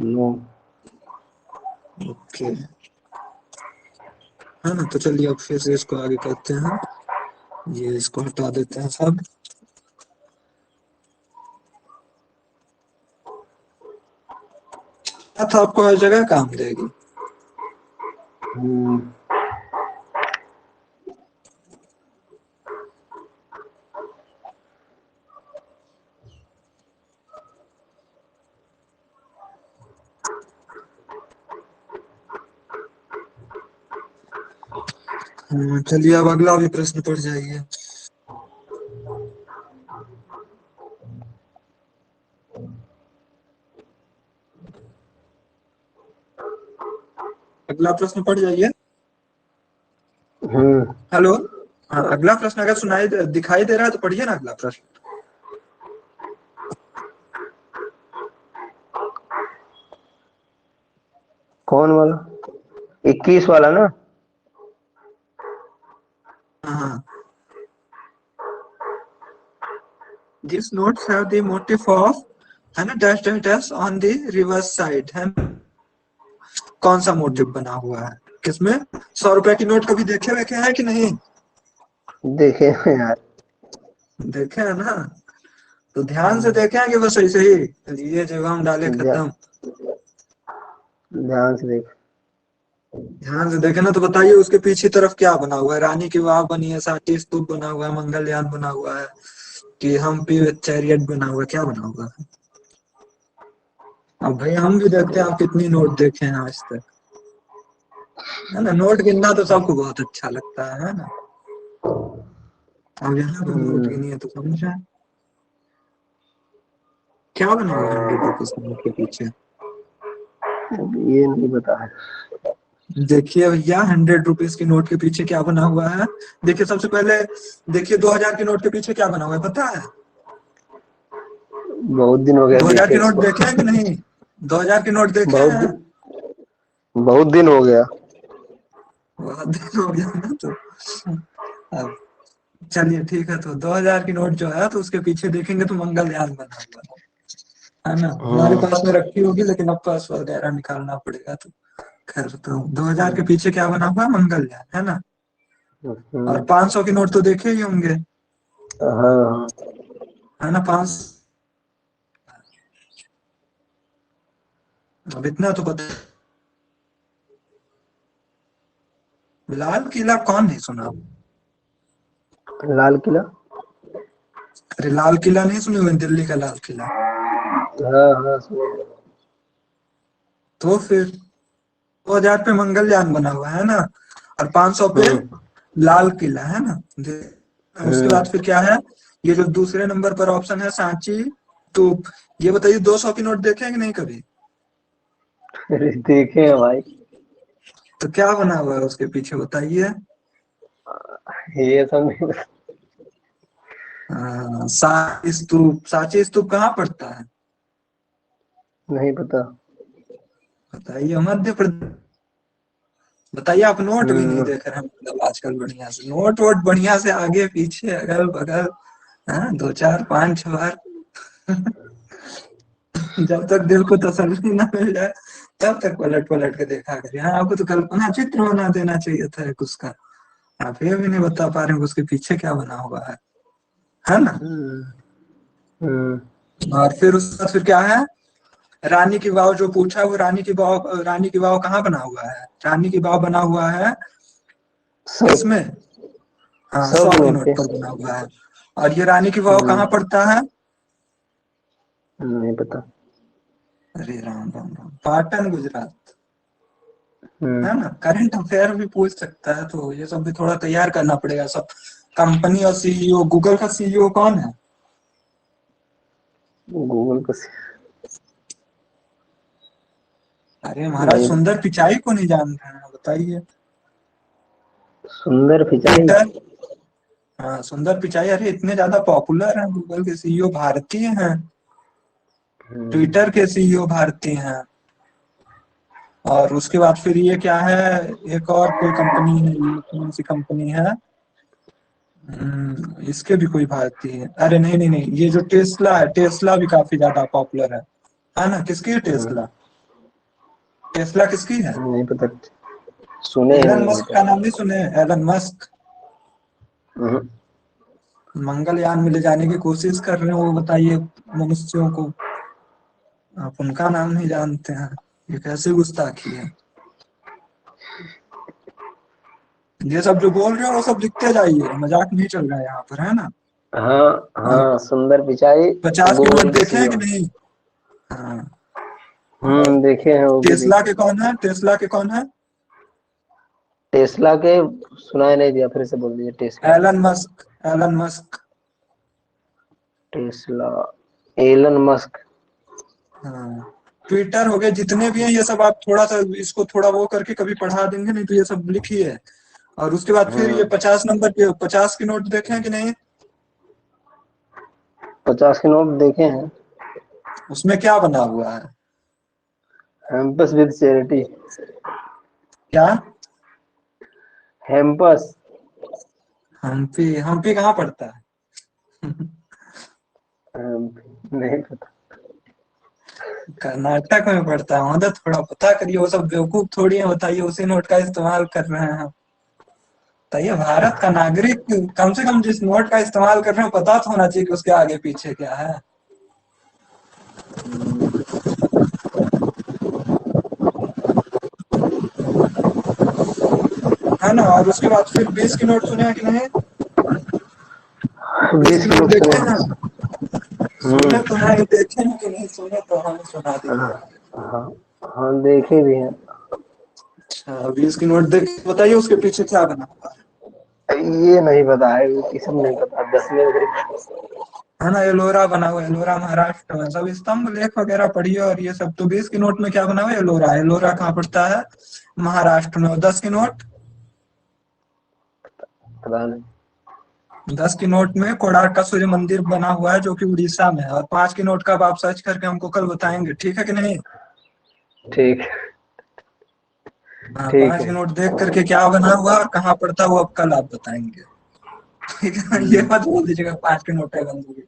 नो। ओके, है ना। तो चलिए अब फिर से इसको आगे करते हैं, ये इसको हटा देते हैं सब। तो आपको हर जगह काम देगी। हम्म। चलिए अब अगला भी प्रश्न पढ़ जाइए। अगला प्रश्न पढ़ जाइए। हम्म। हेलो, हाँ, अगला प्रश्न अगर दिखाई दे रहा है तो पढ़िए ना अगला प्रश्न। कौन वाला? 21 वाला ना? हाँ, this notes have the motive of, है ना, dash dash dash on the reverse side, है ना? कौन सा मोटिव बना हुआ है किसमें? 100 रुपए की नोट कभी देखे वेखे हैं कि नहीं? देखे हैं यार। देखे है ना, तो ध्यान से देखे हैं कि बस ऐसे ही लिए जगह डाले ध्या- खत्म? ध्यान से देख। ध्यान से देखे ना, तो बताइए उसके पीछे तरफ क्या बना हुआ है? रानी की वाव बनी है, साथी स्तूप बना हुआ है, मंगलयान बना हुआ है, कि हम्पी चैरियट बना हुआ है, क्या बना हुआ है? अब भाई हम भी देखते हैं आप कितनी नोट देखे हैं आज तक, है ना। नोट गिनना तो सबको बहुत अच्छा लगता है ना। अब यहाँ पर नोट गिनी है तो समझा क्या बना हुआ है 100 रुपीज नोट के पीछे? ये नहीं पता है। देखिए भैया, 100 रुपीज की नोट के पीछे क्या बना हुआ है? देखिए सबसे पहले देखिए 2000 की नोट के पीछे क्या बना हुआ है पता है? बहुत दिन हो गया 2000 देखे की नोट इसको। देखे हैं कि नहीं? 2000 की नोट देखे बहुत हैं? दिन, बहुत दिन हो गया। बहुत दिन हो गया ना, तो अब चलिए ठीक है, तो 2000 की नोट जो है तो उसके पीछे देखेंगे तो मंगलयान बना हुआ है ना। हमारे हम्म। पास में रखी होगी लेकिन अब पास वगैरह निकालना पड़ेगा, तो खैर, तो 2000 के पीछे क्या बना हुआ है? मंगलयान, है ना। और 500 की नोट तो देखे ही होंगे, हाँ। है ना। 5 अब इतना तो पता। लाल किला कौन नहीं सुना? लाल किला। अरे लाल किला नहीं सुने हुए, दिल्ली का लाल किला। हाँ हाँ सुनो। तो फिर 2000 पे मंगलयान बना हुआ है ना, और 500 पे हम्म लाल किला है ना। उसके हम्म। बाद फिर क्या है, ये जो दूसरे नंबर पर ऑप्शन है सांची स्तूप। ये बताइए 200 की नोट देखे हैं कि नहीं कभी? अरे देखे हैं भाई। तो क्या बना हुआ है उसके पीछे बताइए। ये सब नहीं, सांची स्तूप। सांची स्तूप कहाँ पड़ता है नहीं पता। बताइए? मध्य प्रदेश। बताइए, आप नोट भी नहीं हम्म। देख रहे हैं मतलब आजकल बढ़िया से, नोट वोट बढ़िया से आगे पीछे अगल बगल, हाँ, दो चार पांच छह बार। जब तक दिल को तसल्ली ना मिल जाए तब तक पलट पलट के देखा करिए। हाँ, आपको तो कल्पना चित्र बना देना चाहिए था एक उसका। आप ये भी नहीं बता पा रहे हैं कि उसके पीछे क्या बना हुआ है ना। हम्म हम्म। और फिर उसके बाद फिर क्या है, रानी की वाव जो पूछा, वो रानी की वाव कहाँ बना हुआ है? रानी की वाव बना हुआ है सौ। किसमें? हाँ, 100 100 के की नोट नोट पे। पर बना हुआ है। और ये रानी की वाव हम्म। कहाँ पड़ता है? नहीं पता। अरे राम राम राम, पाटन गुजरात। हम्म। है ना, करंट अफेयर भी पूछ सकता है, तो ये सब भी थोड़ा तैयार करना पड़ेगा सब। कंपनी और सीईओ, गूगल का सीईओ कौन है? गूगल का अरे महाराज, नहीं पता। सुंदर पिचाई को नहीं जान रहे हैं बताइए। सुंदर पिचाई। ट्विटर। हाँ, सुंदर पिचाई, अरे इतने ज्यादा पॉपुलर हैं, गूगल के सीईओ भारतीय हैं, हम्म। ट्विटर के सीईओ भारतीय हैं। और उसके बाद फिर ये क्या है, एक और कोई कंपनी है, ये कौन सी कंपनी है? इसके भी कोई भारतीय है। अरे नहीं नहीं नहीं, ये जो टेस्ला है, टेस्ला भी काफी ज्यादा पॉपुलर है ना। किसकी है टेस्ला? टेस्ला किसकी है? नहीं पता। सुने ही एलन नहीं अभी मस्क का तक। नाम नहीं सुने? एलन मस्क हम्म। मंगलयान में ले जाने की कोशिश कर रहे हैं, वो बताइए मनुष्यों को, आप उनका नाम नहीं जानते हैं? ये कैसी गुस्ताखी है। ये सब जो बोल रहे हो वो सब लिखते जाइए, मजाक नहीं चल रहा है यहाँ पर, है ना। हाँ और हाँ सुंदर पिचाई। 50 के गूगल नोट के देखे हैं सीईओ। कि नहीं? हाँ। और देखे हैं, वो भी टेस्ला देखे के हैं। कौन है? टेस्ला के कौन है? टेस्ला के सुनाई नहीं दिया, फिर से बोल दीजिए। Tesla. Elon Musk. Elon Musk. Tesla. Elon Musk. हाँ। ट्विटर हो गए, जितने भी हैं ये सब, आप थोड़ा सा इसको थोड़ा वो करके कभी पढ़ा देंगे, नहीं तो ये सब लिखिए। और उसके बाद फिर ये हम्म। 50 नंबर के 50 की नोट देखे हैं कि नहीं? 50 के नोट देखे हैं। उसमें क्या बना हुआ है? हेम्पस विद चैरिटी। क्या? हेम्पस। हम्पी? हम्पी कहाँ पड़ता है? नहीं पता। कर्नाटक में पड़ता है, मदद थोड़ा पता करिए, वो सब बेवकूफ थोड़ी है बताइए उसी नोट का इस्तेमाल कर रहे हैं हम। बताइए, भारत का नागरिक कम से कम जिस नोट का इस्तेमाल कर रहे हैं पता तो होना चाहिए कि उसके आगे पीछे क्या है। है ना। और उसके बाद फिर 20 की नोट सुने हैं कि नहीं? 20 20 की के नोट नोट सुने देखे हैं। हैं? सुने हम्म। तो है, देखे हैं कि नहीं? सुने तो हमें सुना हाँ दीजिए। हाँ हाँ, देखे भी हैं। अच्छा, 20 की नोट देख बताइए उसके पीछे क्या बना हुआ ये नहीं पता है, ये सब नहीं पता, 10वें ग्रुप। है ना। एलोरा बना हुआ है, एलोरा महाराष्ट्र में। सब स्तंभ लेख वगैरह पढ़िए, और ये सब। तो 20 की नोट में क्या बना हुआ है? एलोरा। एलोरा कहाँ पड़ता है? महाराष्ट्र में। और 10 की नोट? पता नहीं। 10 की नोट में कोणार्क का सूर्य मंदिर बना हुआ है, जो कि उड़ीसा में है। और 5 की नोट का अब आप सर्च करके हमको कल बताएंगे, ठीक है कि नहीं? ठीक। हाँ, ठीक 5 की है। नोट देख करके क्या बना हुआ और कहाँ पड़ता है वो अब कल आप बताएंगे। ठीक है ना? ये हम्म। मत बोल दीजिएगा 5 की नोट है गंदगी।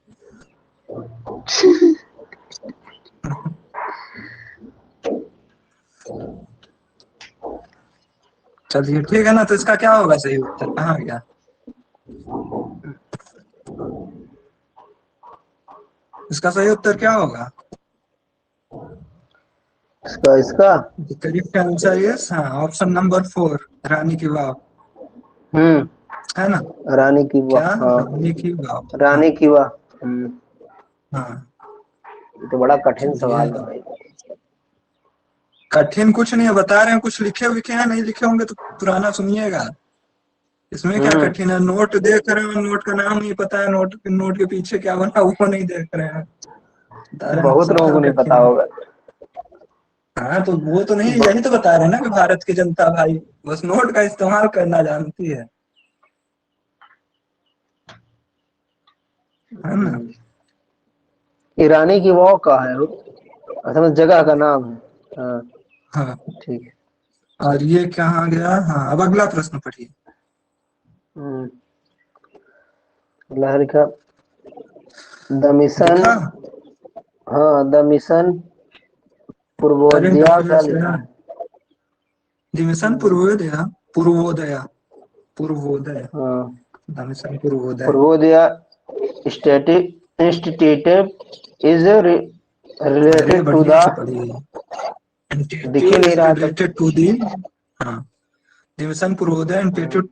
चलिए ठीक है ना, तो इसका क्या होगा सही उत्तर, कहाँ गया? इसका सही उत्तर क्या होगा? इसका इसका The correct answer is हाँ ऑप्शन नंबर 4, रानी की वाव, हम्म है ना? रानी की क्या? वाह, हाँ रानी की वाव। हाँ रानी की वाह। हाँ। ये तो बड़ा कठिन चलिए, सवाल है भाई। कठिन कुछ नहीं है, बता रहे हैं, कुछ लिखे विखे हैं, नहीं लिखे होंगे तो पुराना सुनिएगा। इसमें क्या हम्म कठिन है? नोट देख रहे हैं, नोट का नाम नहीं पता है, नोट नोट के पीछे क्या बना वो नहीं देख रहे हैं, बता रहे हैं बहुत लोगों सवाल को नहीं पता कठिन है। होगा। हाँ तो वो तो नहीं, ब- यही तो बता रहे हैं ना कि भारत की जनता भाई बस नोट का इस्तेमाल करना जानती है ना? हम्म, ईरानी की वाव कहाँ है वो? असल में जगह का नाम है। हाँ हाँ। ठीक है। और ये कहाँ गया? हाँ अब अगला प्रश्न पढ़िए। हम्म, लहर का द मिशन। देखा? हाँ द मिशन करंट पूर्वोदया क्या अफेयर्स लिखा है। है? दिमिशन हम्म, पूर्वोदय, पूर्वोदय, पूर्वोदय, हाँ दमिशन पूर्वोदय। पूर्वोदया स्टैटिक इंस्टीट्यूट इज अरे रिलेटेड टू बढ़िया द। से पढ़िए। दिख ही इंस्टीट्यूट नहीं इज रहा तब। रिलेटेड टू दी, हाँ, दिमिशन पूर्वोदय हम्म इंस्टीट्यूट,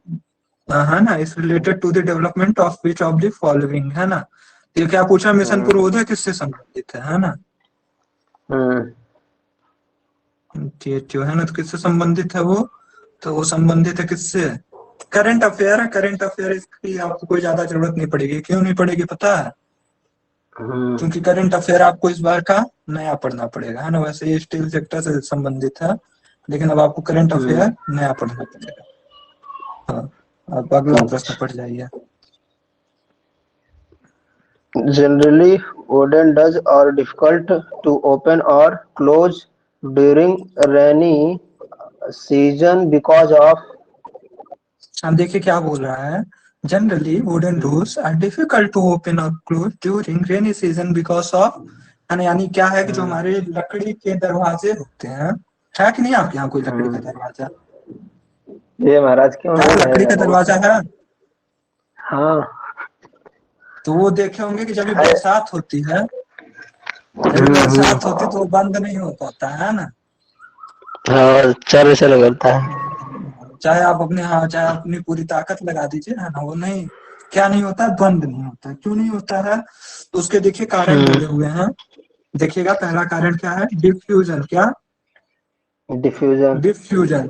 है ना, is related to the development of which of the following, है ना? ये क्या पूछा? मिशन हम्म पूर्वोदय किससे संबंधित है ना? हम्म ये जो है ना, तो किससे संबंधित है वो? तो वो संबंधित है किससे? करंट अफेयर है, करंट अफेयर की आपको कोई ज्यादा जरूरत नहीं पड़ेगी। क्यों नहीं पड़ेगी पता है? हम्म क्योंकि करंट अफेयर आपको इस बार का नया पढ़ना पड़ेगा, है ना? वैसे ये स्टील सेक्टर से संबंधित है, लेकिन अब आपको करंट हम्म, अफेयर नया पढ़ना पड़ेगा। हाँ, अब अगला प्रश्न अच्छा। पढ़ जाइए। Generally, wooden doors are difficult to open or close during rainy season because of। अब देखिए क्या बोल रहा है। Generally wooden hmm doors are difficult to open और close during rainy season because of, यानी क्या है कि जो हम्म हमारे लकड़ी के दरवाजे होते हैं, है कि नहीं आपके यहाँ कोई लकड़ी का हम्म, दरवाजा? ये महाराज क्यों है, नहीं लकड़ी रहेगा का बहुत दरवाजा है। है। हाँ तो वो देखे होंगे कि जब भी है। बरसात होती है, जब भी बरसात होती है तो वो बंद नहीं हो पाता है ना? हाँ चल चल करता है। चाहे आप अपने, हाँ, चाहे आप अपनी पूरी ताकत लगा दीजिए, है ना, वो नहीं, क्या नहीं होता है? बंद नहीं होता। क्यों नहीं होता है? तो उसके देखिए कारण हम्म जुड़े हुए हैं। देखिएगा पहला कारण क्या है? डिफ्यूजन। क्या? डिफ्यूजन। डिफ्यूजन।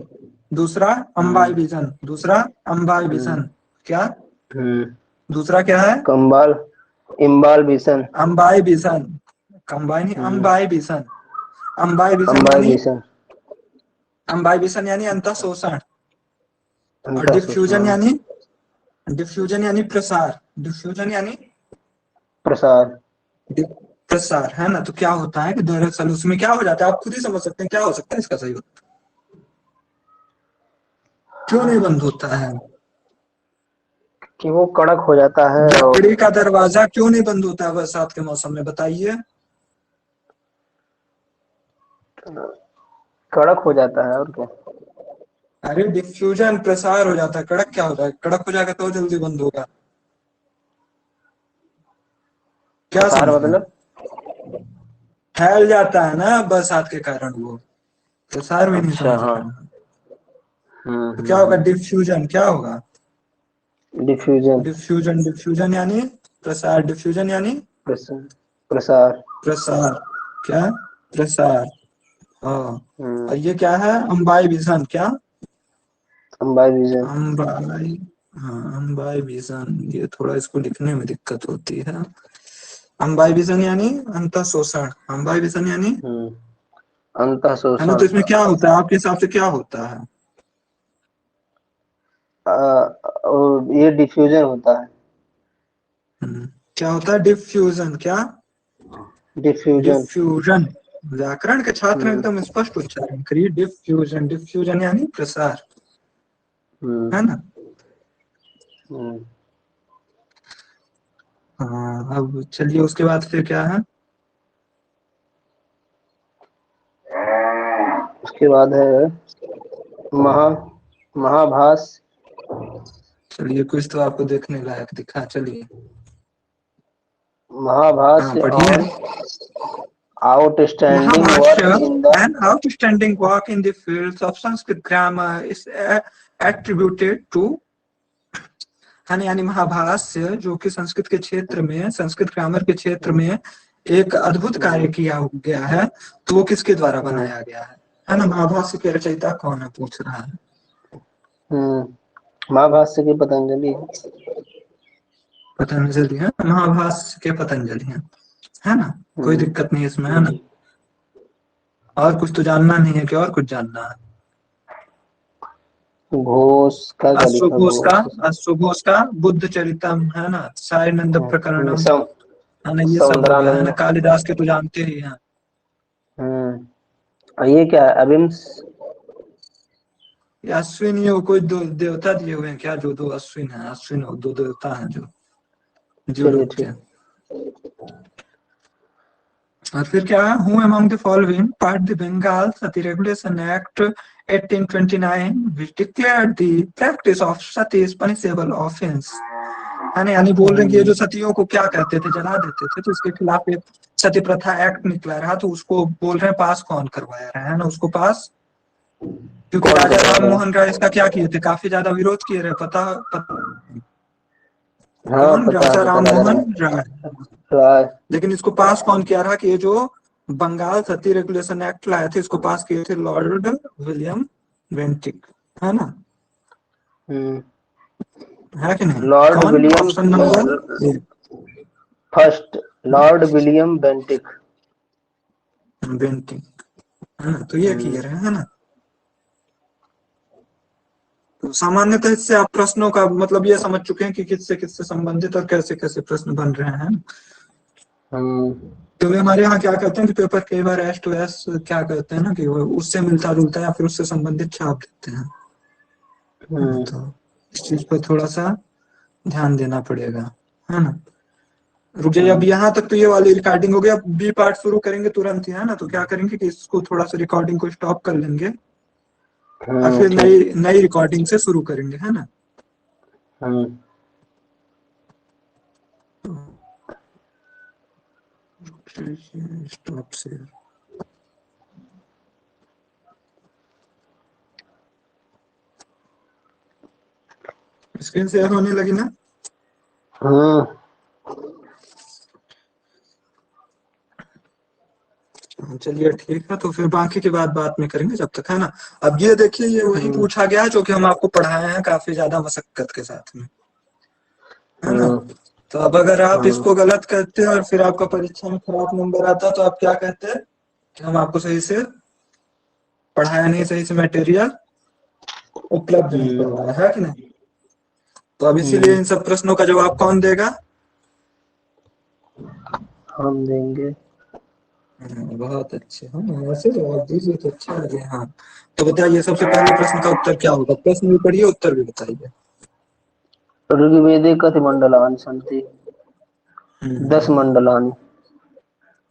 दूसरा हम्म अम्बाइबिजन। दूसरा हम्म अम्बाइबिसन। क्या? हम्म दूसरा क्या है? कंबाल इम्बाल अम्बाइबिसन। कंबाइन, हम्म अम्बाइबिसन। अम्बाइबिसन कंबाल यानी, मिशन। अम्बाइबिसन यानी अंतः शोषण। और अंतर डिफ्यूजन सूचना। यानी, डिफ्यूजन यानी प्रसार। डिफ्यूजन यानी प्रसार। प्रसार, है ना? तो क्या होता है कि दरअसल उसमें क्या हो जाता है, आप खुद ही समझ सकते हैं क्या हो सकता है इसका सही उत्तर। क्यों नहीं बंद होता है? कि वो कड़क हो जाता है और लकड़ी का दरवाजा क्यों नहीं बंद होता है बरसात के मौसम में, बताइए? कड़क हो जाता है और क्या। अरे डिफ्यूजन, प्रसार हो जाता है। कड़क क्या होता है? कड़क हो जाएगा तो जल्दी बंद होगा। क्या प्रसार समझे? मतलब। फैल जाता है ना बरसात के कारण वो, प्रसार भी नहीं अच्छा समझ हाँ। रहे हैं। तो क्या होगा? हम्म। डिफ्यूजन क्या होगा? डिफ्यूजन। डिफ्यूजन, डिफ्यूजन यानी प्रसार, डिफ्यूजन यानी प्रसार। प्रसार। प्रसार। क्या? प्रसार। हाँ। हम्म और ये क्या है? अम्बाई विजन। क्या? अम्बाइविजन। अम्बाई, हाँ अम्बाई विजन, ये थोड़ा इसको लिखने में दिक्कत होती है। अम्बाई विजन यानी अंतः शोषण। अम्बाई विजन यानी, हम्म अंतः है ना? तो शोषण। इसमें क्या होता है आपके हिसाब से, क्या होता है? और ये डिफ्यूजन होता है। क्या होता है? डिफ्यूजन। क्या? डिफ्यूजन। डिफ्यूजन। व्याकरण के छात्र हम्म एकदम स्पष्ट उच्चारण करिए। डिफ्यूजन, डिफ्यूजन यानी प्रसार, हम्म है ना? हम्म हाँ अब चलिए उसके बाद फिर क्या है? उसके बाद है महा महाभास। चलिए कुछ तो आपको देखने लायक दिखा, चलिए। महाभास हाँ पढ़िए। और Outstanding work Maharashtra, in the an outstanding work in the fields of Sanskrit grammar is attributed to, यानी महाभाष्य जो कि संस्कृत के क्षेत्र में, संस्कृत ग्रामर के क्षेत्र में एक अद्भुत कार्य किया गया है, तो वो किसके द्वारा बनाया गया है ना? महाभाष्य के रचयिता कौन है, पूछ रहा है। महाभाष्य के पतंजलि है, महाभाष्य के पतंजलि है ना? कोई दिक्कत नहीं इसमें, है ना? और कुछ तो जानना नहीं है कि और कुछ जानना है? घोष का अश्वघोष का बुद्ध चरितम, है ना? सायनंद प्रकरणम, है ना? ये सब हो गया, है ना? कालिदास के तो जानते ही हैं। ये क्या है? अभिम्स अश्विन, ये कोई दो देवता दिए हुए हैं क्या? जो दो अश्विन है, अश्विन दो देवता हैं जो लोग थे। और फिर क्या है? Who among the following part the Bengal Sati Regulation Act 1829 which declared the practice of sati is punishable offense, है ना? यानी बोल रहे हैं कि ये जो सतियों को क्या कहते थे, जला देते थे, तो इसके खिलाफ एक सती प्रथा एक्ट निकला रहा, तो उसको बोल रहे हैं पास कौन करवाया रहा है ना? उसको पास, क्योंकि राजा राम मोहन राय इसका क्या किए थे, काफी ज्यादा विरोध किए रहे, पता कौन? राजा राम मोहन राय। लेकिन इसको पास कौन किया रहा कि ये जो बंगाल सती रेगुलेशन एक्ट लाए थे, इसको पास किए थे लॉर्ड विलियम बेंटिक, है ना? है कि नहीं? Lord William, option number first Lord William Bentinck, है ना? तो ये क्लियर है ना? तो सामान्यतः इससे आप प्रश्नों का मतलब ये समझ चुके हैं कि किससे किससे संबंधित और कैसे कैसे प्रश्न बन रहे हैं। क्योंकि हमारे यहाँ क्या कहते हैं कि पेपर कई बार एस टू एस क्या कहते हैं ना कि वो उससे मिलता जुलता है या फिर उससे संबंधित छाप देते हैं। तो इस चीज पर थोड़ा सा ध्यान देना पड़ेगा, है ना? रुक जाइए, अब यहाँ तक तो ये वाली रिकॉर्डिंग हो गई, अब बी पार्ट शुरू करेंगे तुरंत ही, है ना? तो क्या करेंगे कि इसको थोड़ा सा रिकॉर्डिंग को स्टॉप कर लेंगे और फिर नई रिकॉर्डिंग से शुरू करेंगे, है ना? स्टॉप से स्क्रीन शेयर होने लगी ना? चलिए ठीक है, तो फिर बाकी की बात में करेंगे जब तक, है ना? अब ये देखिए, ये वही पूछा गया है जो कि हम आपको पढ़ाए हैं काफी ज्यादा मशक्कत के साथ में, है ना? तो अब अगर आप इसको गलत करते और फिर आपका परीक्षा में खराब नंबर आता, तो आप क्या कहते हैं कि हम आपको सही से पढ़ाया नहीं, सही से मटेरियल उपलब्ध नहीं करवाया, है कि नहीं? तो अब इसीलिए इन सब प्रश्नों का जवाब कौन देगा? हम देंगे। बहुत अच्छे, हम ऐसे जवाब दीजिए तो अच्छा लगे। हाँ, तो बताइए सबसे पहले प्रश्न का उत्तर क्या होगा? प्रश्न भी पढ़िए, उत्तर भी बताइए। ऋग्वेदे कति मंडलानि सन्ति? 10 मंडलानि।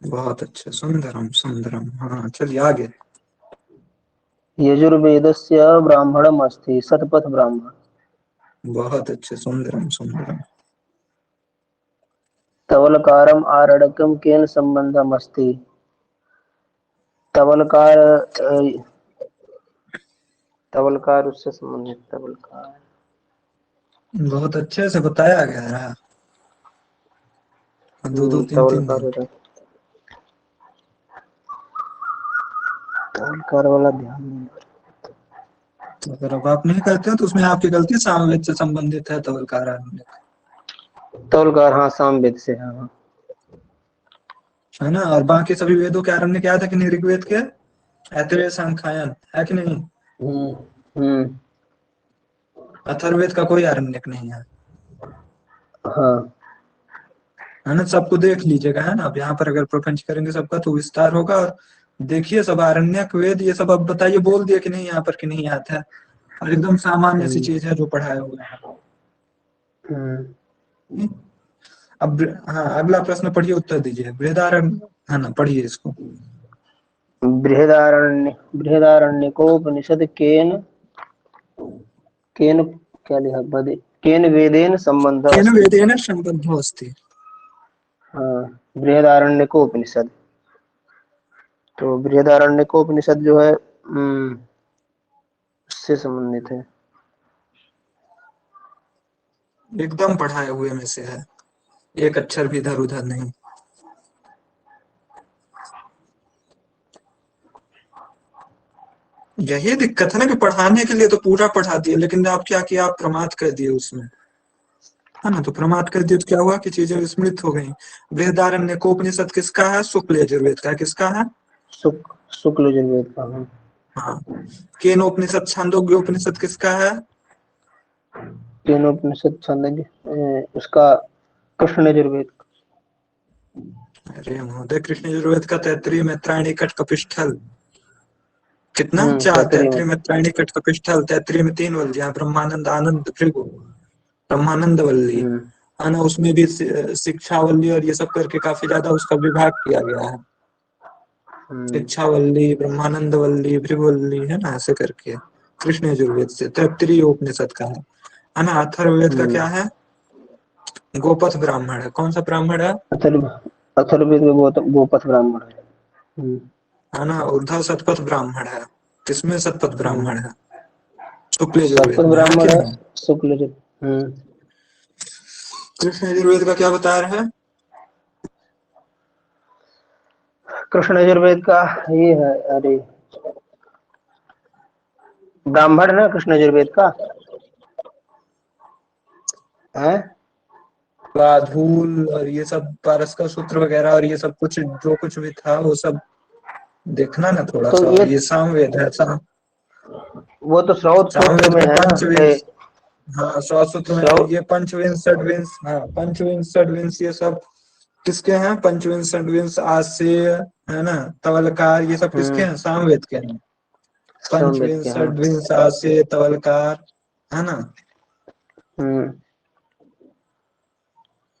बहुत अच्छे, सुंदरम सुंदरम। हाँ, चलिए आगे। यजुर्वेदस्य ब्राह्मणम् अस्ति, शतपथ ब्राह्मण। बहुत अच्छे, सुंदरम सुंदरम। तवलकारम आरण्यकम केन संबंधम अस्ति? तवलकार उससे संबंधित, तवलकार। बहुत अच्छे से बताया गया है। 2 3 तवलकार वाला ध्यान नहीं। अगर अब आप नहीं करते हो तो उसमें आपकी गलती, सामवेद से संबंधित है तवलकार। तवलकार हाँ, सामवेद से है ना? और बाकी सभी वेदों के आरण्य क्या था कि नहीं? ऋग्वेद के ऐतरेय सांख्यायन, है कि नहीं? अथर्ववेद का कोई आरण्यक नहीं है, है ना? सबको देख लीजिएगा, है ना? अब यहाँ पर अगर प्रपंच करेंगे सबका तो विस्तार होगा। और देखिए सब आरण्यक वेद ये सब अब बताइए, बोल दिए कि नहीं यहाँ पर कि नहीं आता है? और एकदम सामान्य सी चीज है जो पढ़ाया हुआ है। अब हाँ, अगला प्रश्न पढ़िए, उत्तर दीजिए। बृहदारण्य, है ना? पढ़िए इसको। बृहदारण्यकोपनिषद केन क्या लिखा? केन वेदेन संबंधः केन अस्ति? वेदेन संबद्धो अस्ति। बृहदारण्यकोपनिषद। तो बृहदारण्यकोपनिषद जो है उससे संबंधित है। एकदम पढ़ाए हुए में से है, एक अक्षर भी इधर उधर नहीं। यही दिक्कत है ना कि पढ़ाने के लिए तो पूरा पढ़ा दिए, लेकिन आप क्या किया, आप प्रमाद कर दिए उसमें, है ना। तो प्रमाद कर दिए तो क्या हुआ कि चीजें विस्मृत हो गई। बृहदारण्यकोपनिषद किसका है? शुक्ल यजुर्वेद का। किसका है? शुक्ल यजुर्वेद का। हाँ। केनोपनिषद छांदोग्योपनिषद किसका है? केनोपनिषद छांदोग्य उसका कृष्ण यजुर्वेद। अरे महोदय, कृष्ण यजुर्वेद का तैत्तिरीय मैत्रायणी कट कपिष्ठल कितना? 4। तैत्तिरीय में। तैत्तिरीय मैत्रायणी कट कपिष्ठल। तैत्तिरीय में 3 वल्लियां, ब्रह्मानंद, आनंद, भृगु। ब्रह्मानंद वल्ली, हम्म है ना। उसमें भी शिक्षावल्ली और ये सब करके काफी ज्यादा उसका विभाग किया गया है। शिक्षावल्ली, ब्रह्मानंद वल्ली, भृगुवल्ली, है ना, ऐसे करके कृष्ण यजुर्वेद से तैत्तिरीय उपनिषद का है ना। अथर्ववेद का क्या है? गोपथ ब्राह्मण है। कौन सा ब्राह्मण है? अथर्ववेद में गोपथ ब्राह्मण है। है ना। उद्धव शतपथ ब्राह्मण है। किसमें शतपथ ब्राह्मण है? शुक्ल शतपथ यजुर्वेद में, है कि ब्राह्मण है नहीं? शुक्ल यजुर्वेद। कृष्ण यजुर्वेद का क्या बता रहे हैं? कृष्ण यजुर्वेद का ये है, अरे ब्राह्मण ना कृष्ण यजुर्वेद का है। धूल और ये सब पारस का सूत्र वगैरह और ये सब कुछ जो कुछ भी था वो सब देखना ना थोड़ा तो सा। ये और ये सामवेद है। वो तो श्रौत सूत्र सामवेद में में है ना। पंचविंश, हाँ, 100 सूत्र में है। श्रौत ये पंचविंश षड्विंश, हाँ, पंचविंश षड्विंश ये सब किसके हैं? पंचविंश षड्विंश आसेय, है ना, तवलकार, ये सब किसके हैं? सामवेद के हैं। सामवेद पंचविंश के। हाँ। षड्विंश आसेय तवलकार, है ना। हम्म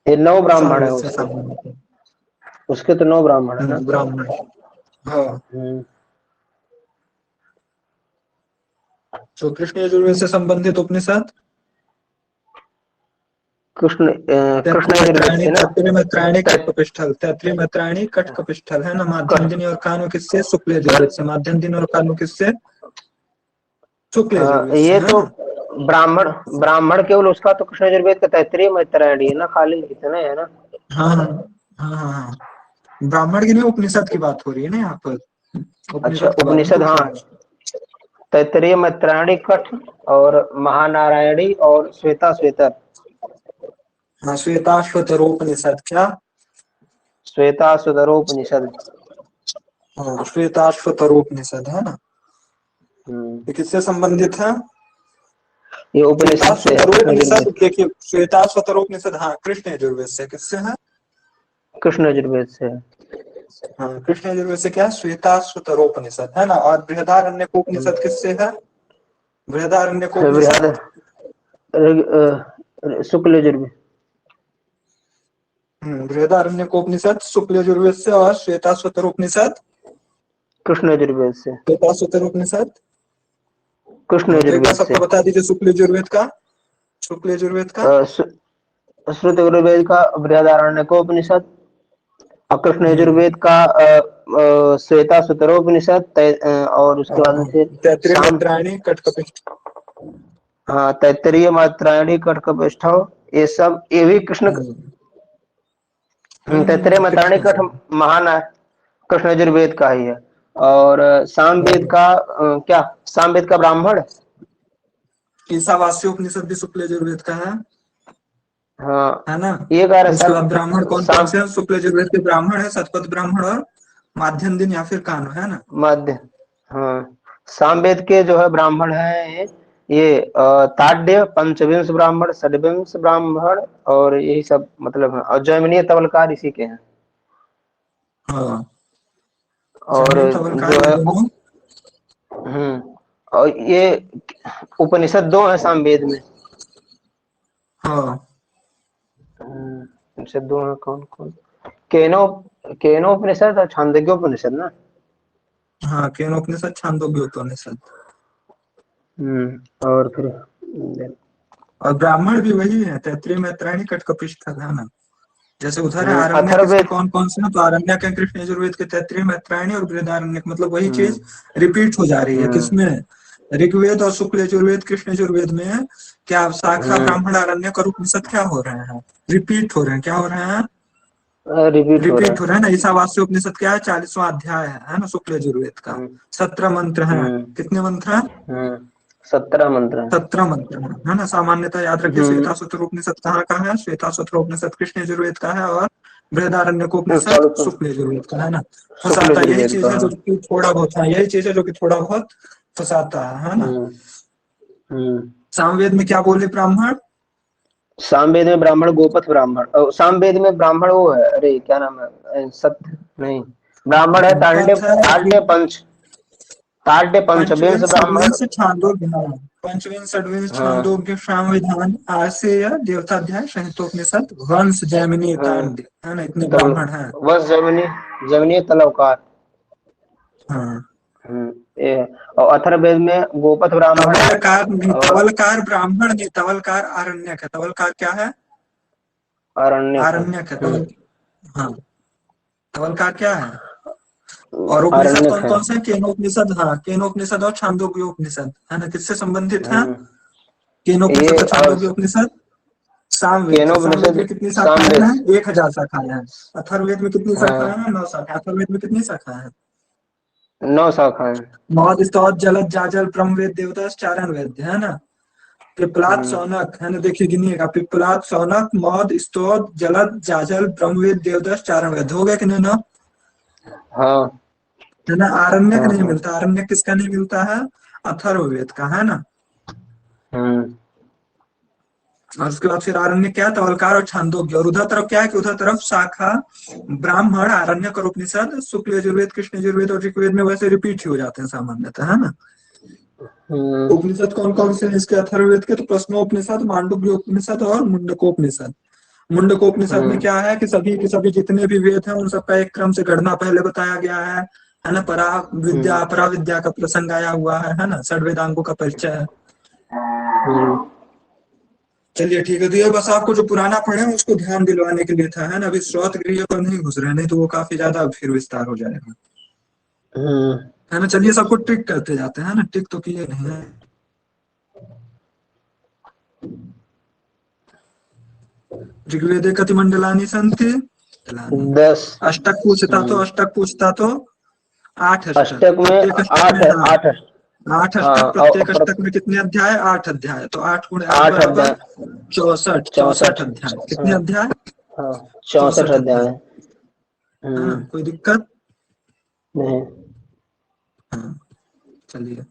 ये 9 ब्राह्मण है सामवेद से उसके। संबंधित है। उसके तो 9 ब्राह्मण है ना। ब्राह्मण, हाँ। हम्म तो कृष्ण यजुर्वेद से संबंधित उपनिषद कृष्ण यजुर्वेद से ना। तैत्तिरीय मैत्रायणी तै- कटकपिष्ठल। तैत्तिरीय मैत्रायणी कटकपिष्ठल, है ना। माध्यम क- दिन और कानु किससे? शुक्ल यजुर्वेद से। माध्यम दिन और कानु किससे? शुक्ल यजुर्वेद से, ये है तो ना। ब्राह्मण ब्राह्मण केवल उसका तो कृष्ण यजुर्वेद का तैत्तिरीय मैत्रायणी है ना, खाली इतने है ना। हाँ हाँ हाँ हाँ हाँ। ब्राह्मण की नहीं, उपनिषद की बात हो रही है ना यहाँ पर। अच्छा उपनिषद के बारे में उपनिषद, पूछ हाँ। रहा हूँ। तैत्तिरीय मैत्रायणी कठ और महानारायणी और श्वेता श्वेतर। हाँ, श्वेताश्वतरोपनिषद क्या? श्वेता सुदरोपनिषद। हाँ, श्वेताश्वतरोपनिषद, है ना। हम्म ये किससे संबंधित है? ये उपनिषद से है, कृष्ण श्वेताश्वतरोपनिषद, यजुर्वेद। देखिए, श्वेताश्वतरोपनिषद, हाँ, कृष्ण यजुर्वेद से। किससे है? कृष्ण यजुर्वेद से है। हाँ, कृष्ण यजुर्वेद से क्या? श्वेताश्वतरोपनिषद, है ना। और बृहदारण्यकोपनिषद किससे है? बृहद बृहदारण्यकोपनिषद शुक्ल यजुर्वेद। बृहदारण्यकोपनिषद शुक्ल यजुर्वेद से। और श्वेताश्वतरोपनिषद कृष्ण यजुर्वेद से। श्वेताश्वतरोपनिषद, कृष्ण हाँ, तो एक बार यजुर्वेद से। सबको बता दीजिए शुक्ल यजुर्वेद का। शुक्ल यजुर्वेद का। श्रुत यजुर्वेद का बृहदारण्यकोपनिषद और कृष्ण हम्म यजुर्वेद का श्वेता सुतरोपनिषद और उसके बाद में फिर तैत्तिरीय शाम। मैत्रायणी कटकपिष्ठ। हाँ तैत्तिरीय मात्रायणी कटकपिष्ठव, ये सब ये भी कृष्ण। तैत्तिरीय मात्रायणी कृष्ण कठ से। महान है, कृष्ण यजुर्वेद का ही है। और सामवेद हाँ, का क्या, सामवेद का ब्राह्मण। ईशावास्य उपनिषद भी शुक्ल यजुर्वेद का हाँ है ना। ये कह रहे उसके सर। बाद ब्राह्मण कौन कौन साम से हैं? शुक्ल यजुर्वेद के ब्राह्मण है शतपथ ब्राह्मण और माध्यम दिन या फिर कान, है ना। मध्य। हाँ सामवेद के जो है ब्राह्मण है ये ताड्य, पंचविंश ब्राह्मण, षड्विंश ब्राह्मण और यही सब मतलब है। और जैमिनीय तवलकार इसी के हैं। हाँ, और जैमिनी तवलकार जो ये है दोनों। और ये उपनिषद 2 है सामवेद में। हाँ उपनिषद 2 है, कौन कौन? केनो केनो उपनिषद और छांदोग्य उपनिषद ना। हाँ, केनोपनिषद, छांदोग्य उपनिषद। और फिर और ब्राह्मण भी वही है, तैत्तिरीय मैत्रायणी कटकपिष्ठ, है ना। जैसे उधर है आरण्यक, इसमें अथर्ववेद। कौन कौन से हैं, तो आरण्यक है कृष्ण यजुर्वेद के तैत्तिरीय, मैत्रायणी और बृहदारण्यक, मतलब वही हम्म चीज रिपीट हो जा रही है हम्म किसमें, ऋग्वेद और शुक्ल यजुर्वेद कृष्ण यजुर्वेद में। क्या शाखा ब्राह्मण आरण्यक और उपनिषद क्या हो रहे हैं, रिपीट हो रहे हैं, क्या हो रहे हैं, रिपीट हो रहा रिपीट है। हो रहा है ना। ईशावास्य उपनिषद क्या है, 40वां अध्याय है ना शुक्ल यजुर्वेद का। हम्म 17 मंत्र हैं, हम्म कितने मंत्र हैं, हम्म 17 मंत्र है। 17 मंत्र है ना। सामान्यतः याद रखिए, हम्म श्वेताश्वतर उपनिषद कहाँ का है, श्वेताश्वतर उपनिषद कृष्ण यजुर्वेद का है, और बृहदारण्यक उपनिषद चालू शुक्ल यजुर्वेद का है ना। शुक्ल फंसाता यही यजुर्वेद चीज का। है जो कि थोड़ा बहुत, हाँ यही चीज है जो कि थोड़ा बहुत फंसाता है ना। हम्म हम्म सामवेद में क्या बोले ब्राह्मण, सामवेद में ब्राह्मण गोपथ ब्राह्मण, सामवेद में ब्राह्मण वो है, अरे क्या नाम है, सत्य नहीं, ब्राह्मण है तांड्य, गोपथ है, ताड्य पंचविंश पंचविंश ब्राह्मण। षड्विंश छांदोग्य, हाँ पंचविंश षड्विंश हाँ छांदोग्य सामविधान आसेय देवताध्याय संहितोपनिषद वंश जैमिनी हाँ तांड्य है ना, इतने तल ब्राह्मण हैं। वस जमनी, जमनी तलवकार। हाँ हम्म ये है। और अथर्ववेद में गोपथ ब्राह्मण है। तवलकार नहीं, और तवलकार ब्राह्मण नहीं, तवलकार आरण्यक है। तवलकार क्या है, आरण्यक है। आरण्यक है तवल, हाँ तवलकार क्या है। और उपनिषद आरण्यक कौन है। कौन से हैं? केनोपनिषद, हाँ केनोपनिषद और छांदोग्य उपनिषद है ना, किससे संबंधित है, हम्म ये केनोपनिषद और और छांदोग्य उपनिषद। सामवेद से, सामवेद केनोपनिषद में कितनी शाखाएं सामवेद। हैं, 1000 शाखाएं हैं। अथर्ववेद में कितनी शाखाएं हाँ हैं, 9 शाखाएं। अथर्ववेद में कितनी शाखाएं हैं, 9 शाखाएं। मौद स्तोत जलद जाजल ब्रह्मवेद देवदस चारण वेद है ना। पिपलाद हम्म शौनक है ना, देखिए गिनिएगा, पिपलाद शौनक मौद स्तोत जलद जाजल ब्रह्मवेद देवदस चारण वेद, हो गया कि नहीं ना, हाँ है ना। आरण्यक हाँ नहीं हाँ मिलता, आरण्यक किसका नहीं मिलता है, अथर्ववेद का है ना। हम्म और उसके बाद फिर आरण्य क्या है, तवलकार और छांदोग्य। और उधर तरफ क्या है कि उधर तरफ शाखा ब्राह्मण आरण्यक और उपनिषद शुक्ल यजुर्वेद कृष्ण यजुर्वेद और ऋग्वेद में वैसे रिपीट ही हो जाते हैं सामान्यतः है ना। हम्म उपनिषद कौन कौन से हैं इसके अथर्ववेद के, तो प्रश्नोपनिषद मांडुक्य उपनिषद और मुंडकोपनिषद। मुंडकोपनिषद में हम्म क्या है कि सभी के सभी जितने भी वेद हैं उन सबका एक क्रम से गणना पहले बताया गया है ना। परा विद्या हम्म अपरा विद्या का प्रसंग आया हुआ है ना, षड वेदांगों का परिचय है। हम्म चलिए ठीक है, तो ये बस आपको जो पुराना पढ़े हैं उसको ध्यान दिलवाने के लिए था है ना। अभी स्रोत गृह पर नहीं घुस रहे हैं, नहीं तो वो काफी ज्यादा फिर विस्तार हो जाएगा हम्म है ना। चलिए सबको टिक करते जाते हैं ना, टिक तो किए नहीं है। ऋग्वेदे कति मंडलानि सन्ति, मंडलानि। 10। अष्टक पूछता तो, अष्टक पूछता तो 8 अष्टक, अष्टक में प्रत्येक अष्टक में 8 हाँ 8 8 अष्टक, हाँ और प्रत्येक अष्टक में कितने अध्याय, 8 अध्याय, तो 8 गुणे 8 8 बराबर अध्याय 64, 64 64। अध्याय, कितने हाँ अध्याय, हाँ 64 64 अध्याय। अध्याय है ना, कोई दिक्कत। नहीं। हाँ चलिए,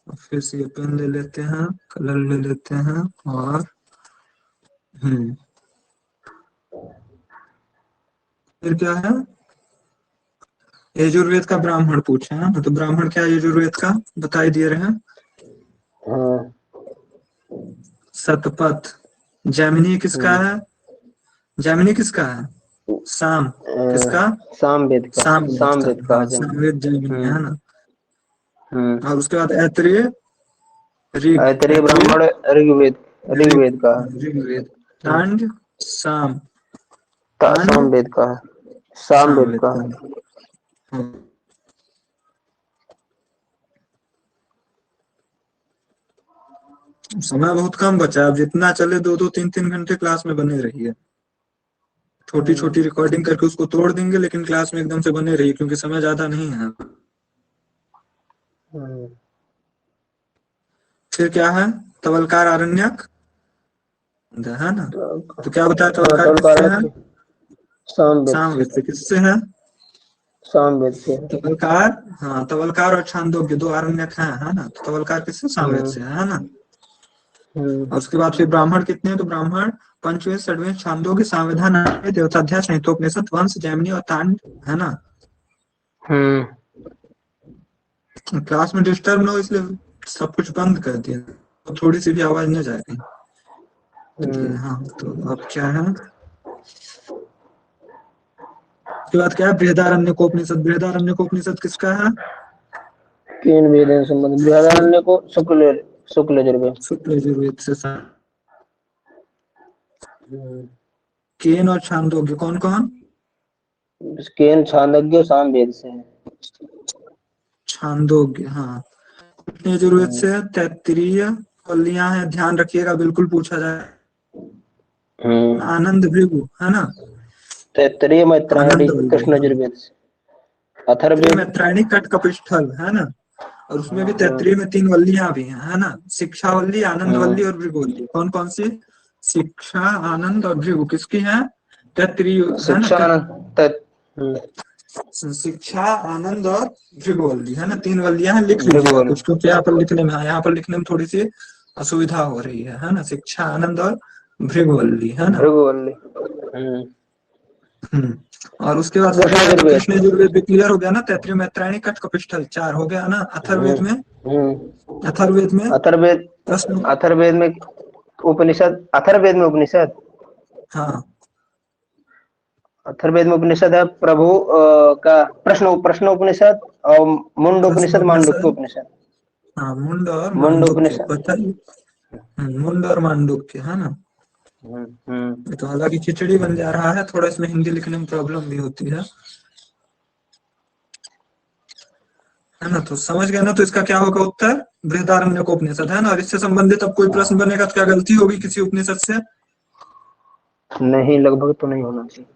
अब फिर से ये पेन ले लेते हैं, कलर ले लेते हैं, और हम्म फिर क्या है, यजुर्वेद का ब्राह्मण पूछे हैं, तो ब्राह्मण क्या है यजुर्वेद का, बताई दिए रहे हैं। हाँ शतपथ। जैमिनी किसका हम्म है, जैमिनी किसका है, साम, किसका, सामवेद का। सामवेद का, सामवेद का हाँ हजम। सामवेद जैमिनी है ना। हम्म और उसके बाद ऐत्रेय, ऋग, ऐतरेय ऐत्रेय ब्राह्मण ऋग्वेद, ऋग, ऋग्वेद का है। ऋग्वेद। हम्म, तांड, साम, तांड सामवेद का है। सामवेद सामवेद का का। है। हाँ। समय बहुत कम बचा है, अब जितना चले 2-2 3-3 घंटे क्लास में बने रहिए। छोटी हम्म छोटी रिकॉर्डिंग करके उसको तोड़ देंगे, लेकिन क्लास में एकदम से बने रहिए क्योंकि समय ज्यादा नहीं है। हम्म फिर क्या है, तवलकार आरण्यक है ना। तो क्या बताया, हाँ तवलकार तब किससे कारण है, सामवेद से। सामवेद से, किससे है, सामवेद से है। तवलकार, हाँ तवलकार और छांदोग्य दो आरण्यक हैं है ना, तो तवलकार किससे, सामवेद हम्म से है ना। हम्म और उसके बाद फिर ब्राह्मण कितने हैं, तो ब्राह्मण पंचवेद षड्वेद छांदोग्य सामवेदान देवताध्याय संहितोपनिषद वंश जैमिनी और तांड है ना। हम्म क्लास में डिस्टर्ब ना हो इसलिए सब कुछ बंद कर दिया, तो थोड़ी सी भी आवाज न जाएगी। चलिए हम्म हाँ, तो अब क्या है, उसके बाद क्या है, बृहदारण्यकोपनिषद। बृहदारण्यकोपनिषद किसका है, तीन वेद हैं संबंध, बृहदारण्य को शुक्ल, शुक्ल यजुर्वेद। शुक्ल यजुर्वेद से। हम्म केन और छांदोग्य कौन कौन? केन, छांदोग्य, सामवेद से है। छांदोग्य, हाँ। कितने यजुर्वेद हम्म। से है? तैत्तिरीय वल्लियां हैं, ध्यान रखिएगा, बिल्कुल पूछा जाए। हम्म। आनंद भृगु है ना? तैत्तिरीय, मैत्रायणी, आनंद वल्ली, कृष्ण हाँ। यजुर्वेद से। तैत्तिरीय अथर्ववेद। मैत्रायणी कट कपिस्थल है ना? और उसमें भी हाँ। तैत्तिरीय में 3 वल्लियां भी हैं, है ना? शिक्षावल्ली, आनंद वल्ली हम्म। और भृगुवल्ली। कौन कौन सी? शिक्षा, आनंद और भृगु किसकी है? तैत्तिरीय है ना? शिक्षा, हम्म। शिक्षा, आनंद और भृगुवल्ली है ना? 3 वल्लियां हैं, लिख लीजिएगा भृगुवल, कुछ, क्योंकि यहाँ पर लिखने में, हाँ, यहाँ पर लिखने में थोड़ी सी असुविधा हो रही है ना? शिक्षा, आनंद और भृगुवल्ली है ना? भृगुवल्ली। हम्म। और उसके बाद फिर कृष्ण क्या है? तो यजुर्वेद। कृष्ण यजुर्वेद भी क्लियर हो गया ना? तैत्तिरीय मैत्रायणी कट कपिस्थल 4 हो गया ना? हम्म। अथर्ववेद में, हम्म। अथर्ववेद में अथर्ववेद। प्रश्न, अथर्ववेद में उपनिषद, अथर्ववेद में उपनिषद, हाँ, अथर्ववेद में उपनिषद है प्रभु का प्रश्न, प्रश्न उपनिषद और मुंड प्रश्न उपनिषद, मांडुक्य उपनिषद, उपनिषद। हाँ, मुंड और मुंड मांडुक्य उपनिषद। पता ही। मुंड और मांडुक्य है ना? हम्म। ये तो हालांकि खिचड़ी बन जा रहा है, थोड़ा इसमें हिंदी लिखने में प्रॉब्लम भी होती है ना? तो समझ गए ना? तो इसका क्या होगा उत्तर? बृहदारण्यक उपनिषद है ना? और इससे संबंधित अब कोई प्रश्न बनेगा तो क्या गलती होगी किसी उपनिषद से? नहीं, लगभग तो नहीं होना चाहिए।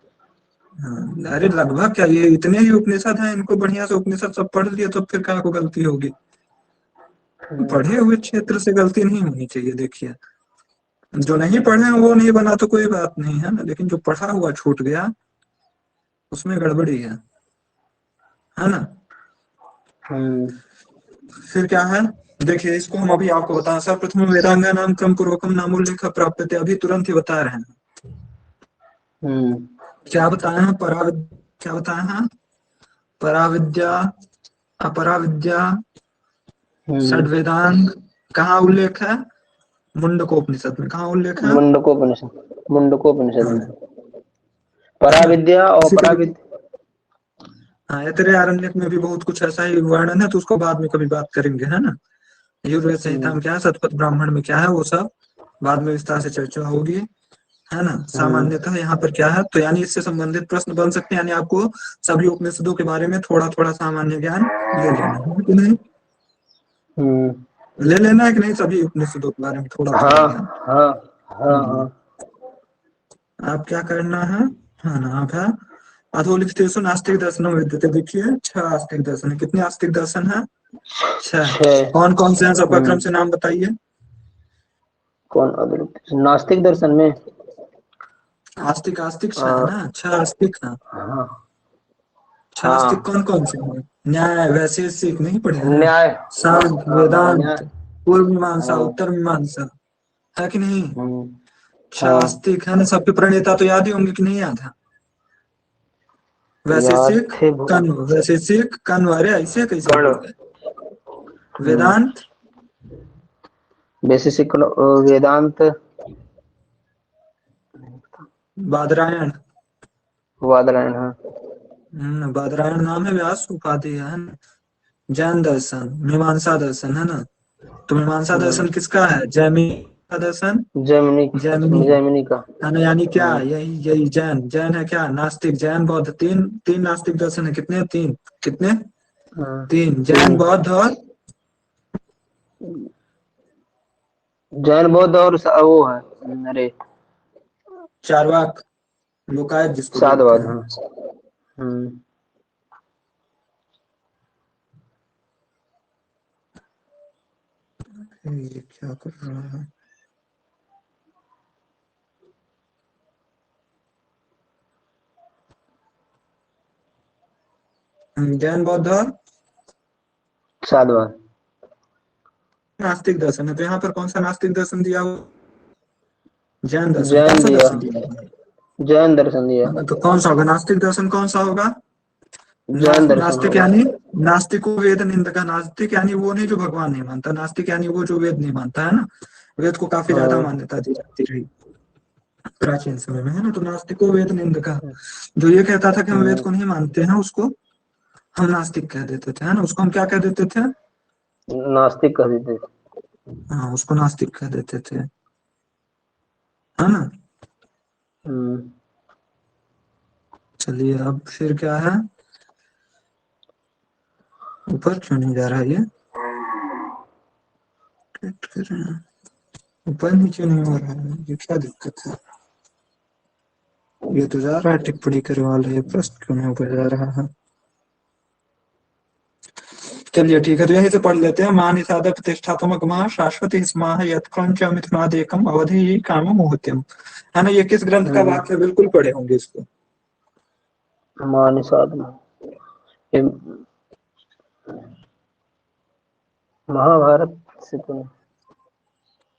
हाँ, अरे लगभग क्या, ये इतने ही उपनिषद हैं, इनको बढ़िया से उपनिषद सब पढ़ लिए तो फिर क्या को गलती होगी? हम्म। पढ़े हुए क्षेत्र से गलती नहीं होनी चाहिए, देखिए। जो नहीं पढ़े हैं वो नहीं बना तो कोई बात नहीं है ना, लेकिन जो पढ़ा हुआ छूट गया उसमें गड़बड़ी है ना? हम्म। फिर क्या है? देखिए, इसको हम अभी आपको बताएं। सर्वप्रथम वेदांगा नाम क्रम पूर्वकम नामोल्लेख प्राप्यते, अभी तुरंत ही बता रहे हैं। हम्म। क्या बताए हैं? क्या बताए हैं? पराविद्या, अपराविद्या, षड हम्म। वेदांग। कहाँ उल्लेख है? मुंडकोपनिषद में। कहाँ उल्लेख है? मुंडकोपनिषद, मुंडकोपनिषद हाँ, में है ना? पराविद्या और इसी तरीके, पराविद्या। हाँ, ऐतरेय में भी बहुत कुछ ऐसा ही वर्णन है, तो उसको बाद में कभी बात करेंगे, है ना? यजुर्वेद संहिता हम्म। में क्या है, शतपथ ब्राह्मण में क्या है, वो सब बाद में विस्तार से चर्चा होगी, है ना? हम्म। सामान्यतः यहाँ पर क्या है, तो यानी इससे संबंधित प्रश्न बन सकते हैं, यानी आपको सभी उपनिषदों के बारे में थोड़ा थोड़ा सामान्य ज्ञान ले लेना है कि नहीं? हम्म। ले लेना है कि नहीं? सभी उपनिषदों के बारे में थोड़ा थोड़ा हाँ। ज्ञान। हाँ। हाँ। हम्म, हाँ। आप क्या करना है ना? आप है अधोलिखितेषु नास्तिक दर्शनम विद्यते। देखिए, 6 आस्तिक दर्शन है। कितने आस्तिक दर्शन है? 6। छह। कौन कौन से हैं? सबका क्रम हम्म। से नाम बताइए। कौन अद्वितीय नास्तिक दर्शन में? आस्तिक, आस्तिक 6 है आ, ना? 6 आस्तिक है। हाँ। 6 आस्तिक हाँ। कौन कौन से हैं? न्याय, वैशेषिक नहीं पढ़े हैं? न्याय। सांख्य, हाँ, न्याय। वेदांत, पूर्व मीमांसा, हाँ। उत्तर मीमांसा, है कि नहीं? हम्म। 6 हाँ। आस्तिक है ना? सबके प्रणेता तो याद ही होंगे कि नहीं याद है? याद वैशेषिक, थे कण्व, वैशेषिक कण्व, अरे ऐसे कैसे कर्ण। भूल गए? हम्म। वेदांत, बेसिक वेदांत। बादरायण। वादरायण, हाँ। बादरायण नाम है, व्यास उपाधि है ना? जैन दर्शन, मीमांसा दर्शन है ना? तो मीमांसा दर्शन हम्म। किसका है? जैमिनी का दर्शन, जैमिनी। जैमिनी जैमिनी का। है ना? यानी क्या, हम्म। यही यही जैन, जैन है क्या? नास्तिक, जैन, बौद्ध, तीन तीन नास्तिक दर्शन है। कितने? 3। कितने? हाँ। 3, जैन, तीन। बौद्ध और जैन, बौद्ध और वो है, अरे, चार्वाक, लोकायत जिसको बोलते साधवाद, हैं। हाँ। हम्म। ये क्या कर रहा है? जैन, बौद्ध और साधवाद। नास्तिक दर्शन है। तो यहाँ पर कौन सा नास्तिक दर्शन दिया हुआ? जैन दर्शन। कौन जैन सा दिया। दर्शन दिया हुआ है? जैन दर्शन दिया। तो कौन सा होगा नास्तिक दर्शन? कौन सा होगा? जैन दर्शन नास्तिक होगा। यानी, नास्तिक वेद निंदक। नास्तिक यानी वो नहीं जो भगवान नहीं मानता। नास्तिक यानी वो जो वेद नहीं मानता, है ना? वेद को काफी ज्यादा हाँ। मान्यता दी जाती रही प्राचीन समय में, है ना? तो नास्तिको वेद निंदका, जो ये कहता था कि हम वेद हम्म। को नहीं मानते हैं, उसको हम नास्तिक कह देते थे, है ना? उसको हम क्या कह देते थे? नास्तिक कह देते। हाँ, उसको नास्तिक कह देते थे, है ना? हम्म। चलिए अब फिर क्या है, ऊपर क्यों नहीं जा रहा है ये, क्लिक कर रहे हैं, ऊपर नीचे नहीं हो रहा है, ये क्या दिक्कत है। ये तो जा रहा है टिप्पणी करे वाला, ये प्रश्न क्यों नहीं ऊपर जा रहा है। चलिए ठीक है, तो यहीं से पढ़ लेते हैं। मां निषाद प्रतिष्ठात्मक मां शाश्वती स्माह यत्क्रंच मिथुनादेकम अवधि काम मुहत्यम, है ना। ये किस ग्रंथ का वाक्य है? बिल्कुल पढ़े होंगे इसको। मानिषाद में ये महाभारत से तो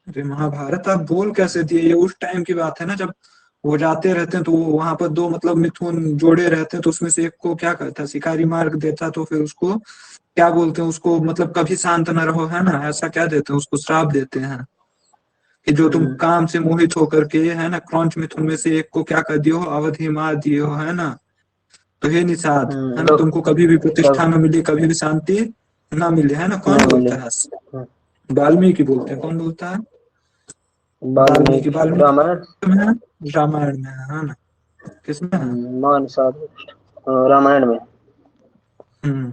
अरे महाभारत आप बोल कैसे दिए, ये उस टाइम की बात है ना जब वो जाते रहते हैं, तो वहां पर दो मतलब मिथुन जोड़े रहते हैं, तो उसमें से एक को क्या करता है, शिकारी मार्ग देता, तो फिर उसको क्या बोलते हैं, उसको मतलब कभी शांत न रहो, है ना, ऐसा क्या देते हैं उसको, श्राप देते हैं कि जो तुम हम्म काम से मोहित होकर के, है ना, क्रौंच मिथुन में से एक को क्या कर दियो, अवधि मार दिए हो, है ना। तो हे निषाद, है ना, तो तुमको कभी भी प्रतिष्ठा कब न मिली, कभी भी शांति ना मिले, है ना। कौन न मिले। बोलता है? वाल्मीकि बोलते हैं। कौन बोलता है? वाल्मीकि। वाल्मीकि वाल्मीकि रामायण। में है, रामायण में है ना। किसमें है? मानिषाद रामायण में। हम्म।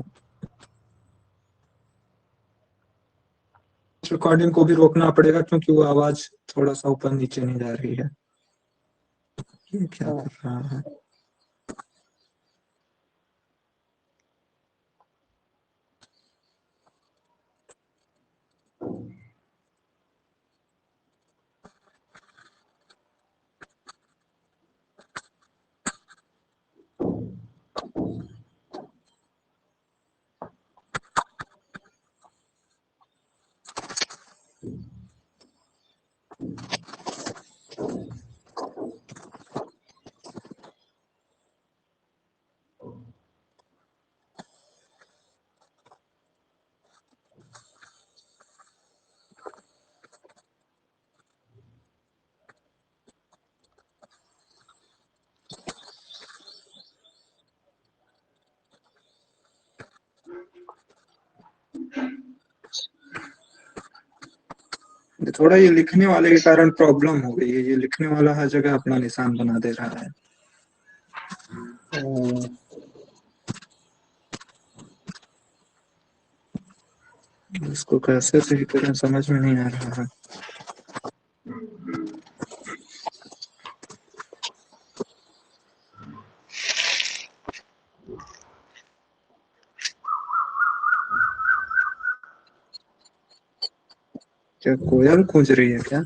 रिकॉर्डिंग को भी रोकना पड़ेगा क्योंकि वो आवाज थोड़ा सा ऊपर नीचे नहीं जा रही है। ये क्या कर रहा है। थोड़ा ये लिखने वाले के कारण प्रॉब्लम हो गई है, ये लिखने वाला हर जगह अपना निशान बना दे रहा है। हम्म, इसको कैसे सही करें समझ में नहीं आ रहा है। क्या कोयल कूंज रही है क्या?